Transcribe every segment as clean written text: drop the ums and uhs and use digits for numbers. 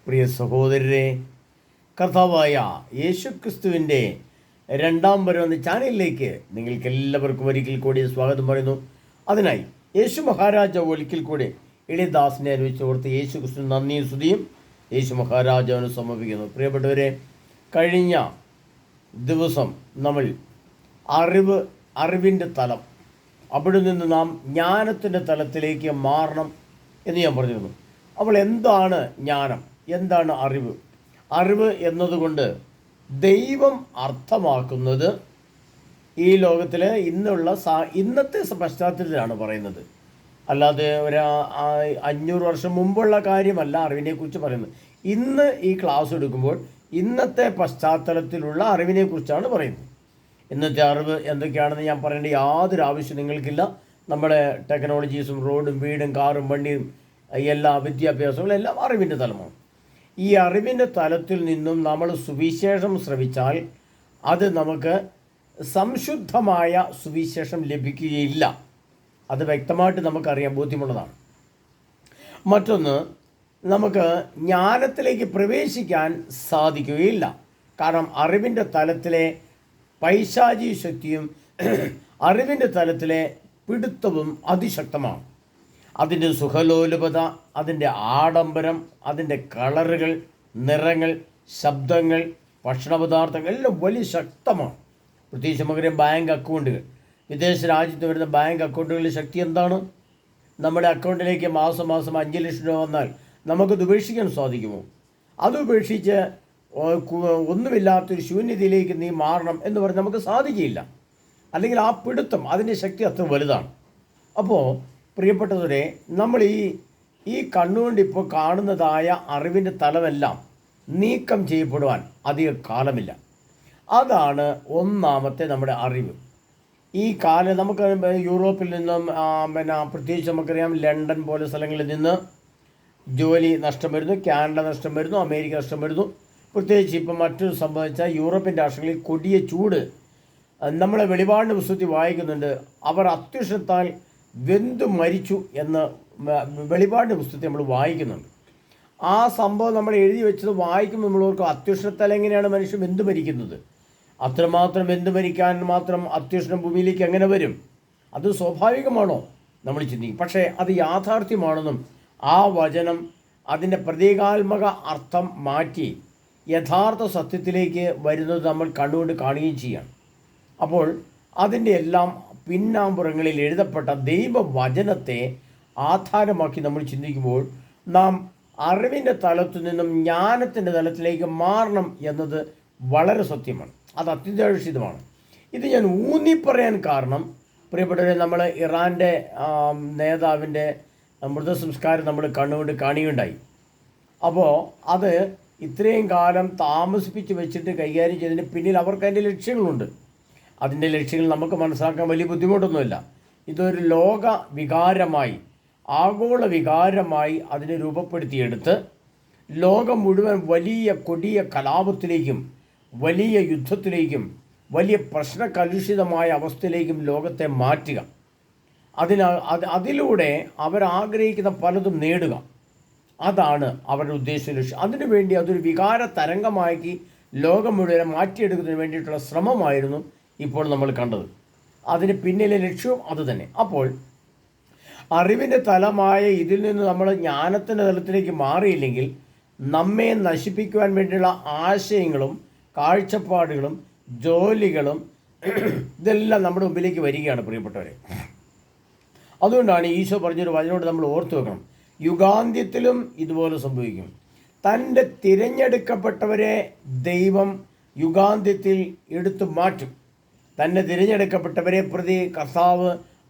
പ്രിയ സഹോദരരെ, കർത്താവായ യേശുക്രിസ്തുവിൻ്റെ രണ്ടാം വരവെന്ന ചാനലിലേക്ക് നിങ്ങൾക്ക് എല്ലാവർക്കും ഒരിക്കൽ കൂടി സ്വാഗതം പറയുന്നു. അതിനായി യേശു മഹാരാജാവ് ഒരിക്കൽ കൂടി എളിദാസിനെ അനുവദിച്ച് ഓർത്ത് യേശു ക്രിസ്തു നന്ദിയും സ്തുതിയും യേശു മഹാരാജാവിന് സമർപ്പിക്കുന്നു. പ്രിയപ്പെട്ടവരെ, കഴിഞ്ഞ ദിവസം നമ്മൾ അറിവിൻ്റെ തലം, അവിടെ നിന്ന് നാം ജ്ഞാനത്തിൻ്റെ തലത്തിലേക്ക് മാറണം എന്ന് ഞാൻ പറഞ്ഞിരുന്നു. അപ്പോൾ എന്താണ് ജ്ഞാനം, എന്താണ് അറിവ്? അറിവ് എന്നതുകൊണ്ട് ദൈവം അർത്ഥമാക്കുന്നത് ഈ ലോകത്തിൽ ഇന്നത്തെ പശ്ചാത്തലത്തിലാണ് പറയുന്നത്. അല്ലാതെ 500 വർഷം മുമ്പുള്ള കാര്യമല്ല അറിവിനെക്കുറിച്ച് പറയുന്നത്. ഇന്ന് ഈ ക്ലാസ് എടുക്കുമ്പോൾ ഇന്നത്തെ പശ്ചാത്തലത്തിലുള്ള അറിവിനെക്കുറിച്ചാണ് പറയുന്നത്. ഇന്നത്തെ അറിവ് എന്തൊക്കെയാണെന്ന് ഞാൻ പറയേണ്ട യാതൊരു ആവശ്യം നിങ്ങൾക്കില്ല. നമ്മുടെ ടെക്നോളജീസും റോഡും വീടും കാറും വണ്ടിയും എല്ലാ വിദ്യാഭ്യാസങ്ങളും എല്ലാം അറിവിൻ്റെ തലമാണ്. ഈ അറിവിൻ്റെ തലത്തിൽ നിന്നും നമ്മൾ സുവിശേഷം ശ്രവിച്ചാൽ അത് നമുക്ക് സംശുദ്ധമായ സുവിശേഷം ലഭിക്കുകയില്ല. അത് വ്യക്തമായിട്ട് നമുക്കറിയാൻ ബോധ്യമുള്ളതാണ്. മറ്റൊന്ന്, നമുക്ക് ജ്ഞാനത്തിലേക്ക് പ്രവേശിക്കാൻ സാധിക്കുകയില്ല. കാരണം അറിവിൻ്റെ തലത്തിലെ പൈശാചി ശക്തിയും അറിവിൻ്റെ തലത്തിലെ പിടുത്തവും അതിശക്തമാണ്. അതിൻ്റെ സുഖലോലുപത, അതിൻ്റെ ആഡംബരം, അതിൻ്റെ കളറുകൾ, നിറങ്ങൾ, ശബ്ദങ്ങൾ, ഭക്ഷണപദാർത്ഥങ്ങൾ എല്ലാം വലിയ ശക്തമാണ്. പ്രത്യേകിച്ച് നമുക്കറിയാം ബാങ്ക് അക്കൗണ്ടുകൾ, വിദേശ രാജ്യത്ത് വരുന്ന ബാങ്ക് അക്കൗണ്ടുകളുടെ ശക്തി എന്താണ്? നമ്മുടെ അക്കൗണ്ടിലേക്ക് മാസം 5 ലക്ഷം രൂപ വന്നാൽ നമുക്കത് ഉപേക്ഷിക്കാൻ സാധിക്കുമോ? അത് ഉപേക്ഷിച്ച് ഒന്നുമില്ലാത്തൊരു ശൂന്യതയിലേക്ക് നീ മാറണം എന്ന് പറഞ്ഞ് നമുക്ക് സാധിക്കില്ല. അല്ലെങ്കിൽ ആ പിടുത്തം, അതിൻ്റെ ശക്തി അത്ര വലുതാണ്. അപ്പോൾ പ്രിയപ്പെട്ടവരെ, നമ്മൾ ഈ കണ്ണുകൊണ്ട് ഇപ്പോൾ കാണുന്നതായ അറിവിൻ്റെ തലമെല്ലാം നീക്കം ചെയ്യപ്പെടുവാൻ അധിക കാലമില്ല. അതാണ് ഒന്നാമത്തെ നമ്മുടെ അറിവ്. ഈ കാലം നമുക്ക് യൂറോപ്പിൽ നിന്നും പ്രത്യേകിച്ച് നമുക്കറിയാം ലണ്ടൻ പോലെ സ്ഥലങ്ങളിൽ നിന്ന് ജോലി നഷ്ടം വരുന്നു, കാനഡ നഷ്ടം വരുന്നു, അമേരിക്ക നഷ്ടം വരുന്നു. പ്രത്യേകിച്ച് ഇപ്പം മറ്റൊരു സംഭവിച്ചാൽ യൂറോപ്യൻ രാഷ്ട്രങ്ങളിൽ കൊടിയ ചൂട്. നമ്മളെ വെളിപാടിൻ്റെ പുസ്തകത്തിൽ വായിക്കുന്നുണ്ട്, അവർ അത്യുഷ്ണത്താൽ വെന്തു മരിച്ചു എന്ന് വെളിപാടിൻ്റെ പുസ്തകത്തിൽ നമ്മൾ വായിക്കുന്നുണ്ട്. ആ സംഭവം നമ്മൾ എഴുതി വെച്ചത് വായിക്കുമ്പോൾ നമ്മൾ ഓർക്കും, അത്യുഷ്ണത്താൽ എങ്ങനെയാണ് മനുഷ്യൻ വെന്തു മരിക്കുന്നത്? അത്രമാത്രം വെന്തു മരിക്കാൻ മാത്രം അത്യുഷ്ണം ഭൂമിയിലേക്ക് എങ്ങനെ വരും? അത് സ്വാഭാവികമാണോ നമ്മൾ ചിന്തിക്കും. പക്ഷേ അത് യാഥാർത്ഥ്യമാണെന്നും ആ വചനം അതിൻ്റെ പ്രതീകാത്മക അർത്ഥം മാറ്റി യഥാർത്ഥ സത്യത്തിലേക്ക് വരുന്നത് നമ്മൾ കണ്ടുകൊണ്ട് കാണുകയും ചെയ്യാം. അപ്പോൾ അതിൻ്റെ എല്ലാം പിന്നാമ്പുറങ്ങളിൽ എഴുതപ്പെട്ട ദൈവവചനത്തെ ആധാരമാക്കി നമ്മൾ ചിന്തിക്കുമ്പോൾ നാം അറിവിൻ്റെ തലത്തു നിന്നും ജ്ഞാനത്തിൻ്റെ തലത്തിലേക്ക് മാറണം എന്നത് വളരെ സത്യമാണ്. അത് അത്യന്താപേക്ഷിതമാണ്. ഇത് ഞാൻ ഊന്നിപ്പറയാൻ കാരണം, പ്രിയപ്പെട്ടവരെ, നമ്മൾ ഇറാൻ്റെ നേതാവിൻ്റെ മൃതസംസ്കാരം നമ്മൾ കണ്ണുകൊണ്ട് കാണുകയുണ്ടായി. അപ്പോൾ അത് ഇത്രയും കാലം താമസിപ്പിച്ച് വെച്ചിട്ട് കൈകാര്യം ചെയ്തതിന് പിന്നിൽ അവർക്ക് അതിൻ്റെ ലക്ഷ്യങ്ങളുണ്ട്. അതിൻ്റെ ലക്ഷ്യങ്ങൾ നമുക്ക് മനസ്സിലാക്കാൻ വലിയ ബുദ്ധിമുട്ടൊന്നുമില്ല. ഇതൊരു ലോക വികാരമായി, ആഗോള വികാരമായി അതിനെ രൂപപ്പെടുത്തിയെടുത്ത് ലോകം മുഴുവൻ വലിയ കൊടിയ കലാപത്തിലേക്കും വലിയ യുദ്ധത്തിലേക്കും വലിയ പ്രശ്നകലുഷിതമായ അവസ്ഥയിലേക്കും ലോകത്തെ മാറ്റുക. അതിലൂടെ അവരാഗ്രഹിക്കുന്ന പലതും നേടുക. അതാണ് അവരുടെ ഉദ്ദേശ ലക്ഷ്യം. അതിനുവേണ്ടി അതൊരു വികാര തരംഗമാക്കി ലോകം മുഴുവൻ മാറ്റിയെടുക്കുന്നതിന് വേണ്ടിയിട്ടുള്ള ശ്രമമായിരുന്നു ഇപ്പോൾ നമ്മൾ കണ്ടത്. അതിന് പിന്നിലെ ലക്ഷ്യവും അതുതന്നെ. അപ്പോൾ അറിവിൻ്റെ തലമായ ഇതിൽ നിന്ന് നമ്മൾ ജ്ഞാനത്തിൻ്റെ തലത്തിലേക്ക് മാറിയില്ലെങ്കിൽ നമ്മെ നശിപ്പിക്കുവാൻ വേണ്ടിയുള്ള ആശയങ്ങളും കാഴ്ചപ്പാടുകളും ജോലികളും ഇതെല്ലാം നമ്മുടെ മുമ്പിലേക്ക് വരികയാണ് പ്രിയപ്പെട്ടവരെ. അതുകൊണ്ടാണ് ഈശോ പറഞ്ഞൊരു വചനോട് നമ്മൾ ഓർത്തു വെക്കണം, യുഗാന്ത്യത്തിലും ഇതുപോലെ സംഭവിക്കും. തൻ്റെ തിരഞ്ഞെടുക്കപ്പെട്ടവരെ ദൈവം യുഗാന്ത്യത്തിൽ എടുത്തു മാറ്റും. തന്നെ തിരഞ്ഞെടുക്കപ്പെട്ടവരെ പ്രതി കർത്താവ്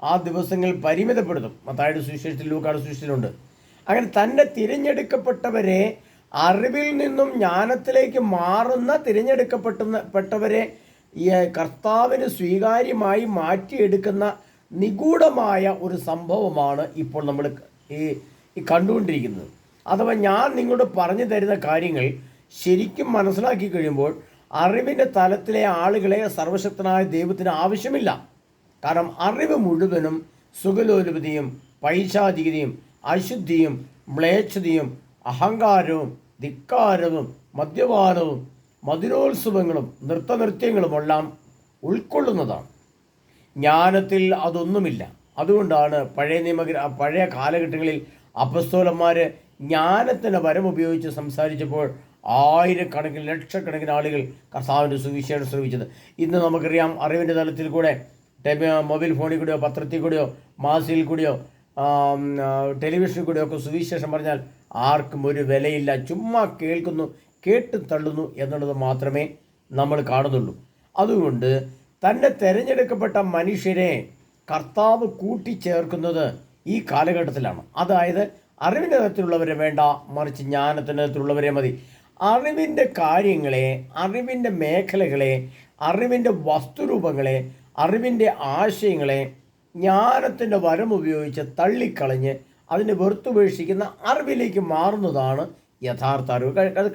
ആ ദിവസങ്ങൾ പരിമിതപ്പെടുത്തും. മത്തായിയുടെ സുവിശേഷത്തിൽ, ലൂക്കായുടെ സുവിശേഷത്തിലുണ്ട്. അങ്ങനെ തന്നെ തിരഞ്ഞെടുക്കപ്പെട്ടവരെ, അറിവിൽ നിന്നും ജ്ഞാനത്തിലേക്ക് മാറുന്ന തിരഞ്ഞെടുക്കപ്പെട്ടവരെ കർത്താവിന് സ്വീകാര്യമായി മാറ്റിയെടുക്കുന്ന നിഗൂഢമായ ഒരു സംഭവമാണ് ഇപ്പോൾ നമ്മൾ ഈ കണ്ടുകൊണ്ടിരിക്കുന്നത്. അഥവാ ഞാൻ നിങ്ങളോട് പറഞ്ഞു തരുന്ന കാര്യങ്ങൾ ശരിക്കും മനസ്സിലാക്കി കഴിയുമ്പോൾ അറിവിൻ്റെ തലത്തിലെ ആളുകളെ സർവശക്തനായ ദൈവത്തിന് ആവശ്യമില്ല. കാരണം അറിവ് മുഴുവനും സുഖലോലുപതയും പൈശാചികതയും അശുദ്ധിയും മ്ലേച്ഛതയും അഹങ്കാരവും ധിക്കാരവും മദ്യപാനവും മധുരോത്സവങ്ങളും നൃത്തനൃത്യങ്ങളുമെല്ലാം ഉൾക്കൊള്ളുന്നതാണ്. ജ്ഞാനത്തിൽ അതൊന്നുമില്ല. അതുകൊണ്ടാണ് പഴയ കാലഘട്ടങ്ങളിൽ അപ്പസ്തോലന്മാർ ജ്ഞാനത്തിൻ്റെ വരം ഉപയോഗിച്ച് സംസാരിച്ചപ്പോൾ ആയിരക്കണക്കിന് ലക്ഷക്കണക്കിന് ആളുകൾ കർത്താവിൻ്റെ സുവിശേഷം ശ്രമിച്ചത്. ഇന്ന് നമുക്കറിയാം, അറിവിൻ്റെ തലത്തിൽ കൂടെ മൊബൈൽ ഫോണിൽ കൂടെയോ പത്രത്തിൽ കൂടെയോ മാസികയിൽ കൂടെയോ ടെലിവിഷനിൽ കൂടെയോ ഒക്കെ സുവിശേഷം പറഞ്ഞാൽ ആർക്കും ഒരു വിലയില്ല. ചുമ്മാ കേൾക്കുന്നു, കേട്ട് തള്ളുന്നു എന്നുള്ളത് മാത്രമേ നമ്മൾ കാണുന്നുള്ളൂ. അതുകൊണ്ട് തന്നെ തിരഞ്ഞെടുക്കപ്പെട്ട മനുഷ്യരെ കർത്താവ് കൂട്ടിച്ചേർക്കുന്നത് ഈ കാലഘട്ടത്തിലാണ്. അതായത് അറിവിൻ്റെ തരത്തിലുള്ളവരെ വേണ്ട, മറിച്ച് ജ്ഞാനത്തിൻ്റെ തരത്തിലുള്ളവരെ മതി. അറിവിൻ്റെ കാര്യങ്ങളെ, അറിവിൻ്റെ മേഖലകളെ, അറിവിൻ്റെ വസ്തുരൂപങ്ങളെ, അറിവിൻ്റെ ആശയങ്ങളെ ജ്ഞാനത്തിൻ്റെ വരം ഉപയോഗിച്ച് തള്ളിക്കളഞ്ഞ് അതിനെ വെറുത്തുപേക്ഷിക്കുന്ന അറിവിലേക്ക് മാറുന്നതാണ് യഥാർത്ഥ അറിവ്. അത്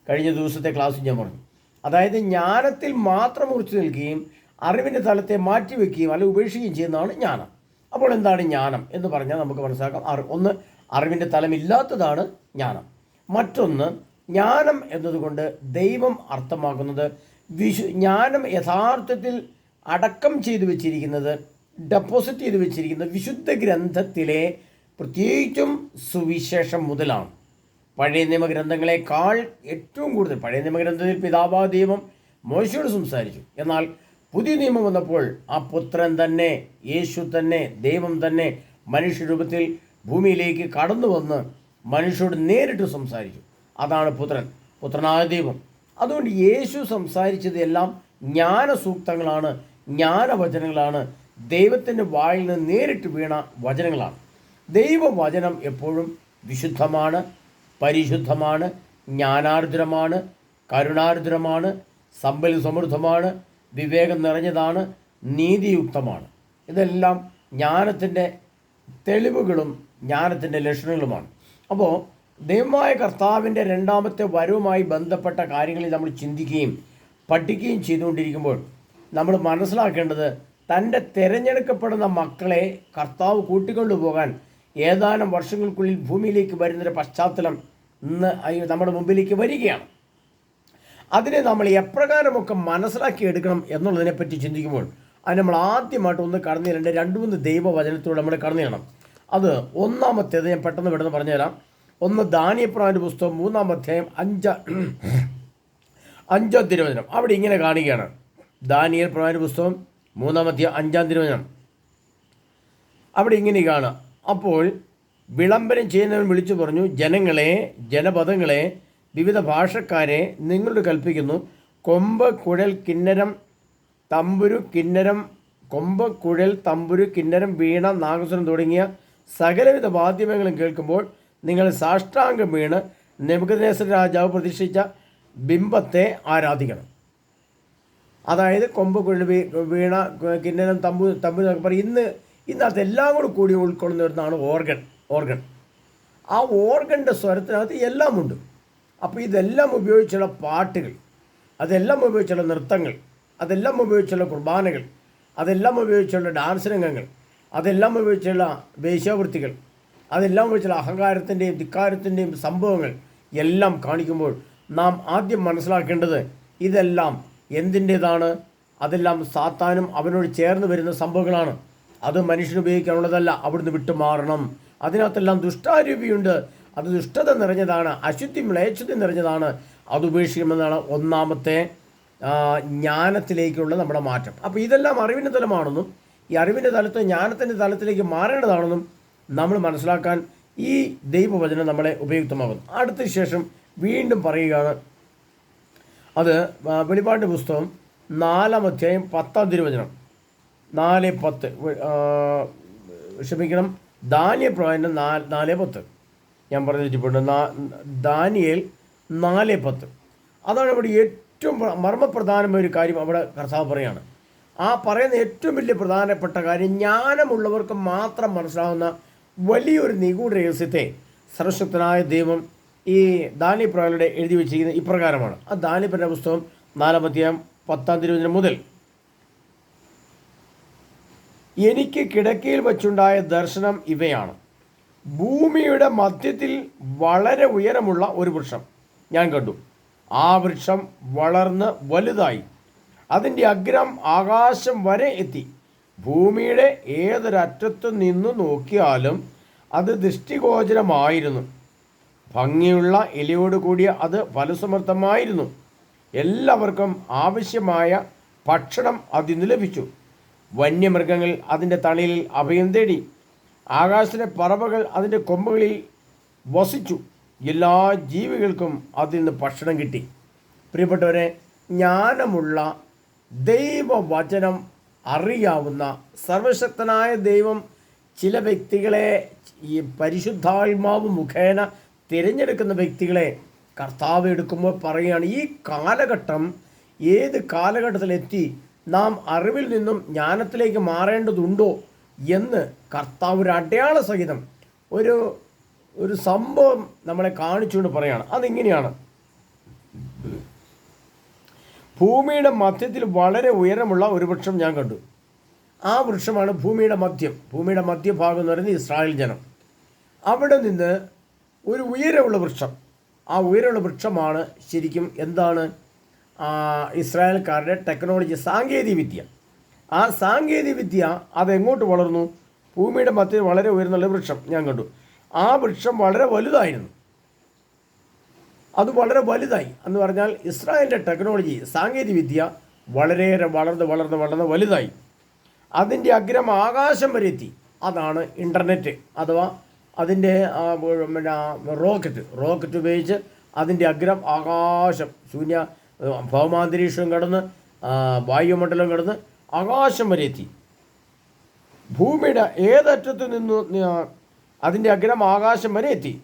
കഴിഞ്ഞ ദിവസത്തെ ക്ലാസ്സിൽ ഞാൻ പറഞ്ഞു. അതായത് ജ്ഞാനത്തിൽ മാത്രം ഉറച്ചു നിൽക്കുകയും അറിവിൻ്റെ തലത്തെ മാറ്റിവെക്കുകയും അല്ലെങ്കിൽ ഉപേക്ഷിക്കുകയും ചെയ്യുന്നതാണ് ജ്ഞാനം. അപ്പോൾ എന്താണ് ജ്ഞാനം എന്ന് പറഞ്ഞാൽ നമുക്ക് മനസ്സിലാക്കാം. ഒന്ന്, അറിവിൻ്റെ തലമില്ലാത്തതാണ് ജ്ഞാനം. മറ്റൊന്ന്, ജ്ഞാനം എന്നതുകൊണ്ട് ദൈവം അർത്ഥമാക്കുന്നത് ജ്ഞാനം യഥാർത്ഥത്തിൽ അടക്കം ചെയ്തു വെച്ചിരിക്കുന്നത്, ഡെപ്പോസിറ്റ് ചെയ്തു വെച്ചിരിക്കുന്നത് വിശുദ്ധ ഗ്രന്ഥത്തിലെ പ്രത്യേകിച്ചും സുവിശേഷം മുതലാണ്. പഴയ നിയമഗ്രന്ഥങ്ങളെക്കാൾ ഏറ്റവും കൂടുതൽ പഴയ നിയമഗ്രന്ഥത്തിൽ പിതാവായ ദൈവം മോശയോട് സംസാരിച്ചു. എന്നാൽ പുതിയ നിയമം വന്നപ്പോൾ ആ പുത്രൻ തന്നെ, യേശു തന്നെ, ദൈവം തന്നെ മനുഷ്യരൂപത്തിൽ ഭൂമിയിലേക്ക് കടന്നു വന്ന് മനുഷ്യരോട് നേരിട്ട് സംസാരിച്ചു. അതാണ് പുത്രനായ ദൈവം. അതുകൊണ്ട് യേശു സംസാരിച്ചത് എല്ലാം ജ്ഞാനസൂക്തങ്ങളാണ്, ജ്ഞാനവചനങ്ങളാണ്, ദൈവത്തിൻ്റെ വായിൽ നിന്ന് നേരിട്ട് വീണ വചനങ്ങളാണ്. ദൈവവചനം എപ്പോഴും വിശുദ്ധമാണ്, പരിശുദ്ധമാണ്, ജ്ഞാനാർദ്രമാണ്, കരുണാർദ്രമാണ്, സമ്പൽ സമൃദ്ധമാണ്, വിവേകം നിറഞ്ഞതാണ്, നീതിയുക്തമാണ്. ഇതെല്ലാം ജ്ഞാനത്തിൻ്റെ തെളിവുകളും ജ്ഞാനത്തിൻ്റെ ലക്ഷണങ്ങളുമാണ്. അപ്പോൾ ദൈവമായ കർത്താവിൻ്റെ രണ്ടാമത്തെ വരവുമായി ബന്ധപ്പെട്ട കാര്യങ്ങളിൽ നമ്മൾ ചിന്തിക്കുകയും പഠിക്കുകയും ചെയ്തുകൊണ്ടിരിക്കുമ്പോൾ നമ്മൾ മനസ്സിലാക്കേണ്ടത്, തൻ്റെ തിരഞ്ഞെടുക്കപ്പെടുന്ന മക്കളെ കർത്താവ് കൂട്ടിക്കൊണ്ടുപോകാൻ ഏതാനും വർഷങ്ങൾക്കുള്ളിൽ ഭൂമിയിലേക്ക് വരുന്നൊരു പശ്ചാത്തലം ഇന്ന് നമ്മുടെ മുമ്പിലേക്ക് വരികയാണ്. അതിനെ നമ്മൾ എപ്രകാരമൊക്കെ മനസ്സിലാക്കിയെടുക്കണം എന്നുള്ളതിനെപ്പറ്റി ചിന്തിക്കുമ്പോൾ അത് നമ്മൾ ആദ്യമായിട്ട് ഒന്ന് കടന്നു ചെല്ലേണ്ട 2-3 ദൈവവചനത്തിലൂടെ നമ്മൾ കടന്നു ചെല്ലണം. അത് ഒന്നാമത്തേത് ഞാൻ പെട്ടെന്ന് പെട്ടെന്ന് പറഞ്ഞുതരാം. ഒന്ന് ദാനിയേൽ പുസ്തകം 3-ാം അധ്യായം 5-ാം തിരുവചനം. അവിടെ ഇങ്ങനെ കാണുകയാണ്. ദാനിയേൽ പുസ്തകം 3-ാം അധ്യായം 5-ാം തിരുവചനം. അവിടെ ഇങ്ങനെ കാണുക. അപ്പോൾ വിളംബരം ചെയ്യുന്നവൻ വിളിച്ചു പറഞ്ഞു, ജനങ്ങളെ, ജനപദങ്ങളെ, വിവിധ ഭാഷക്കാരെ, നിങ്ങളോട് കൽപ്പിക്കുന്നു, കൊമ്പ്, കുഴൽ, കിന്നരം, തമ്പുരു, കിന്നരം, കൊമ്പ്, കുഴൽ, തമ്പുരു, കിന്നരം, വീണ, നാഗസ്വരം തുടങ്ങിയ സകലവിധ വാദ്യമേങ്ങളും കേൾക്കുമ്പോൾ നിങ്ങൾ സാഷ്ടാംഗം വീണ് നെബൂഖദ്നേസർ രാജാവ് പ്രതിഷ്ഠിച്ച ബിംബത്തെ ആരാധിക്കണം. അതായത് കൊമ്പ്, കുഴൽ, വീണ, കിന്നരം, തമ്പുരു എന്നൊക്കെ പറയും. ഇന്നത്തെ എല്ലാം കൂടി ഉൾക്കൊള്ളുന്ന ഒന്നാണ് ഓർഗൻ. ആ ഓർഗൻ്റെ സ്വരത്തിനകത്ത് എല്ലാം ഉണ്ട്. അപ്പോൾ ഇതെല്ലാം ഉപയോഗിച്ചുള്ള പാട്ടുകൾ, അതെല്ലാം ഉപയോഗിച്ചുള്ള നൃത്തങ്ങൾ, അതെല്ലാം ഉപയോഗിച്ചുള്ള കുർബാനകൾ, അതെല്ലാം ഉപയോഗിച്ചുള്ള ഡാൻസ് രംഗങ്ങൾ, അതെല്ലാം ഉപയോഗിച്ചുള്ള വേശ്യാവൃത്തികൾ, അതെല്ലാം ഉപയോഗിച്ചുള്ള അഹങ്കാരത്തിൻ്റെയും ധിക്കാരത്തിൻ്റെയും സംഭവങ്ങൾ എല്ലാം കാണിക്കുമ്പോൾ നാം ആദ്യം മനസ്സിലാക്കേണ്ടത് ഇതെല്ലാം എന്തിൻ്റേതാണ്? അതെല്ലാം സാത്താനും അവനോട് ചേർന്ന് വരുന്ന സംഭവങ്ങളാണ്. അത് മനുഷ്യനുപയോഗിക്കാനുള്ളതല്ല. അവിടുന്ന് വിട്ടുമാറണം. അതിനകത്തെല്ലാം ദുഷ്ടാരൂപിയുണ്ട്. അത് ദുഷ്ടത നിറഞ്ഞതാണ്, അശുദ്ധി മ്ലേച്ഛത നിറഞ്ഞതാണ്. അത് ഉപേക്ഷിക്കുമെന്നാണ് ഒന്നാമത്തെ ജ്ഞാനത്തിലേക്കുള്ള നമ്മുടെ മാറ്റം. അപ്പോൾ ഇതെല്ലാം അറിവിൻ്റെ തലമാണെന്നും ഈ അറിവിൻ്റെ തലത്ത് ജ്ഞാനത്തിൻ്റെ തലത്തിലേക്ക് മാറേണ്ടതാണെന്നും നമ്മൾ മനസ്സിലാക്കാൻ ഈ ദൈവവചനം നമ്മളെ ഉപയുക്തമാകുന്നു. അടുത്ത ശേഷം വീണ്ടും പറയുകയാണ്. അത് വെളിപ്പാടിൻ്റെ പുസ്തകം 4-ാം അധ്യായം 10-ാം തിരുവചനം. 4:10 ക്ഷമിക്കണം, ദാനിയേൽ പ്രവചനം 4:10. ഞാൻ പറഞ്ഞു വെച്ചിട്ടുണ്ട്. ദാനിയേൽ 4:10. അതാണ് ഇവിടെ ഏറ്റവും മർമ്മപ്രധാനമായ ഒരു കാര്യം. അവിടെ കർത്താവ് പറയാണ്. ആ പറയുന്ന ഏറ്റവും വലിയ പ്രധാനപ്പെട്ട കാര്യം, ജ്ഞാനമുള്ളവർക്ക് മാത്രം മനസ്സിലാവുന്ന വലിയൊരു നിഗൂഢ രഹസ്യത്തെ സർവശക്തനായ ദൈവം ഈ ദാനിയേൽ പ്രവചനത്തിലൂടെ എഴുതി വെച്ചിരിക്കുന്നത് ഇപ്രകാരമാണ്. ആ ദാനിയേൽ പുസ്തകം 4-ാം അധ്യായം 10-ാം തിരുവചനം മുതൽ, എനിക്ക് കിടക്കയിൽ വച്ചുണ്ടായ ദർശനം ഇവയാണ്. ഭൂമിയുടെ മധ്യത്തിൽ വളരെ ഉയരമുള്ള ഒരു വൃക്ഷം ഞാൻ കണ്ടു. ആ വൃക്ഷം വളർന്ന് വലുതായി, അതിൻ്റെ അഗ്രം ആകാശം വരെ എത്തി. ഭൂമിയുടെ ഏതൊരറ്റത്തു നിന്നു നോക്കിയാലും അത് ദൃഷ്ടിഗോചരമായിരുന്നു. ഭംഗിയുള്ള ഇലയോട് കൂടിയ അത് ഫലസമൃദ്ധമായിരുന്നു. എല്ലാവർക്കും ആവശ്യമായ ഭക്ഷണം അതിന് ലഭിച്ചു. വന്യമൃഗങ്ങൾ അതിൻ്റെ തണലിൽ അഭയം തേടി. ആകാശത്തിലെ പറവകൾ അതിൻ്റെ കൊമ്പുകളിൽ വസിച്ചു. എല്ലാ ജീവികൾക്കും അതിൽ നിന്ന് ഭക്ഷണം കിട്ടി. പ്രിയപ്പെട്ടവരെ, ജ്ഞാനമുള്ള ദൈവവചനം അറിയാവുന്ന സർവശക്തനായ ദൈവം ചില വ്യക്തികളെ ഈ പരിശുദ്ധാത്മാവ് മുഖേന തിരഞ്ഞെടുക്കുന്ന വ്യക്തികളെ കർത്താവ് എടുക്കുമ്പോൾ പറയുകയാണ്, ഈ കാലഘട്ടം ഏത് കാലഘട്ടത്തിലെത്തി നാം അറിവിൽ നിന്നും ജ്ഞാനത്തിലേക്ക് മാറേണ്ടതുണ്ടോ എന്ന് കർത്താവ് ഒരു അടയാള സഹിതം ഒരു സംഭവം നമ്മളെ കാണിച്ചുകൊണ്ട് പറയുകയാണ്. അതിങ്ങനെയാണ്: ഭൂമിയുടെ മധ്യത്തിൽ വളരെ ഉയരമുള്ള ഒരു വൃക്ഷം ഞാൻ കണ്ടു. ആ വൃക്ഷമാണ് ഭൂമിയുടെ മധ്യം. ഭൂമിയുടെ മധ്യഭാഗം എന്ന് പറയുന്നത് ഇസ്രായേൽ ജനം. അവിടെ നിന്ന് ഒരു ഉയരമുള്ള വൃക്ഷം, ആ ഉയരമുള്ള വൃക്ഷമാണ് ശരിക്കും എന്താണ് ഇസ്രായേൽക്കാരുടെ ടെക്നോളജി, സാങ്കേതികവിദ്യ. ആ സാങ്കേതികവിദ്യ അതെങ്ങോട്ട് വളർന്നു? ഭൂമിയുടെ മധ്യത്തിൽ വളരെ ഉയർന്നുള്ള വൃക്ഷം ഞാൻ കണ്ടു. ആ വൃക്ഷം വളരെ വലുതായിരുന്നു. അത് വളരെ വലുതായി എന്ന് പറഞ്ഞാൽ ഇസ്രായേലിൻ്റെ ടെക്നോളജി, സാങ്കേതികവിദ്യ വളരെയേറെ വളർന്ന് വലുതായി. അതിൻ്റെ അഗ്രം ആകാശം വരെ എത്തി. അതാണ് ഇൻ്റർനെറ്റ് അഥവാ അതിൻ്റെ റോക്കറ്റ് ഉപയോഗിച്ച് അതിൻ്റെ അഗ്രം ആകാശം, ഭൗമാന്തരീക്ഷം കടന്ന് വായുമണ്ഡലം കടന്ന് ആകാശം വരെ എത്തി. ഭൂമിയുടെ ഏതറ്റത്ത് നിന്ന് അതിൻ്റെ അഗ്രം ആകാശം വരെ എത്തി.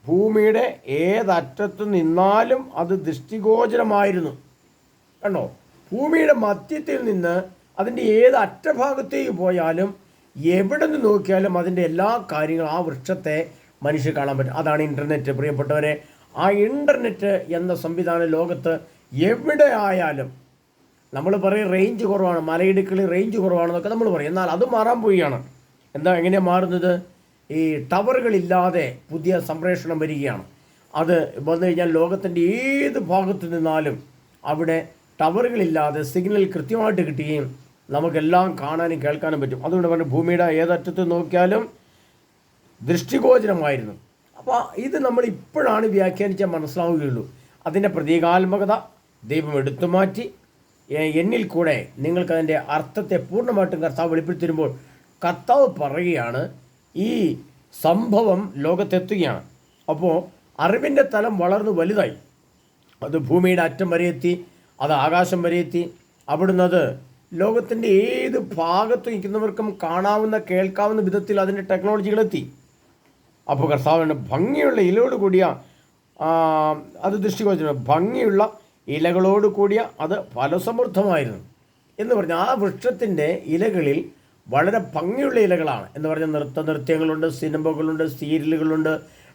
ഭൂമിയുടെ ഏതറ്റത്ത് നിന്നാലും അത് ദൃഷ്ടിഗോചരമായിരുന്നു. കണ്ടോ? ഭൂമിയുടെ മധ്യത്തിൽ നിന്ന് അതിൻ്റെ ഏത് അറ്റഭാഗത്തേക്ക് പോയാലും എവിടെ നിന്ന് നോക്കിയാലും അതിൻ്റെ എല്ലാ കാര്യങ്ങളും, ആ വൃക്ഷത്തെ മനുഷ്യർ കാണാൻ പറ്റും. അതാണ് ഇൻ്റർനെറ്റ്. പ്രിയപ്പെട്ടവരെ, ആ ഇൻ്റർനെറ്റ് എന്ന സംവിധാനം ലോകത്ത് എവിടെ ആയാലും, നമ്മൾ പറയും റേഞ്ച് കുറവാണ്, മലയിടുക്കളിൽ റേഞ്ച് കുറവാണെന്നൊക്കെ നമ്മൾ പറയും. എന്നാൽ അത് മാറാൻ പോവുകയാണ്. എങ്ങനെയാണ് മാറുന്നത്? ഈ ടവറുകളില്ലാതെ പുതിയ സംപ്രേഷണം വരികയാണ്. അത് വന്നു കഴിഞ്ഞാൽ ലോകത്തിൻ്റെ ഏത് ഭാഗത്തു നിന്നാലും അവിടെ ടവറുകളില്ലാതെ സിഗ്നൽ കൃത്യമായിട്ട് കിട്ടുകയും നമുക്കെല്ലാം കാണാനും കേൾക്കാനും പറ്റും. അതുകൊണ്ട് പറഞ്ഞ് ഭൂമിയുടെ ഏതറ്റത്ത് നോക്കിയാലും ദൃഷ്ടിഗോചരമായിരുന്നു. അപ്പോൾ ഇത് നമ്മൾ ഇപ്പോഴാണ് വ്യാഖ്യാനിച്ചാൽ മനസ്സിലാവുകയുള്ളൂ. അതിൻ്റെ പ്രതീകാത്മകത ദൈവം എടുത്തു മാറ്റി എന്നിൽ കൂടെ നിങ്ങൾക്കതിൻ്റെ അർത്ഥത്തെ പൂർണ്ണമായിട്ടും കർത്താവ് വെളിപ്പെടുത്തിരുമ്പോൾ കർത്താവ് പറയുകയാണ്, ഈ സംഭവം ലോകത്തെത്തുകയാണ്. അപ്പോൾ അറിവിൻ്റെ തലം വളർന്നു വലുതായി. അത് ഭൂമിയുടെ അറ്റം വരെ എത്തി, അത് ആകാശം വരെ എത്തി. അവിടുന്ന് അത് ലോകത്തിൻ്റെ ഏത് ഭാഗത്ത് നിൽക്കുന്നവർക്കും കാണാവുന്ന കേൾക്കാവുന്ന വിധത്തിൽ അതിൻ്റെ ടെക്നോളജികളെത്തി. അപ്പോൾ കർത്താവിൻ്റെ ഭംഗിയുള്ള ഇലയോട് കൂടിയ അത് ദൃഷ്ടിഗോചരം, ഭംഗിയുള്ള ഇലകളോട് കൂടിയ അത് ഫലസമൃദ്ധമായിരുന്നു എന്ന് പറഞ്ഞാൽ ആ വൃക്ഷത്തിൻ്റെ ഇലകളിൽ വളരെ ഭംഗിയുള്ള ഇലകളാണ് എന്ന് പറഞ്ഞാൽ നൃത്യങ്ങളുണ്ട്, സിനിമകളുണ്ട്, സീരിയലുകളുണ്ട്,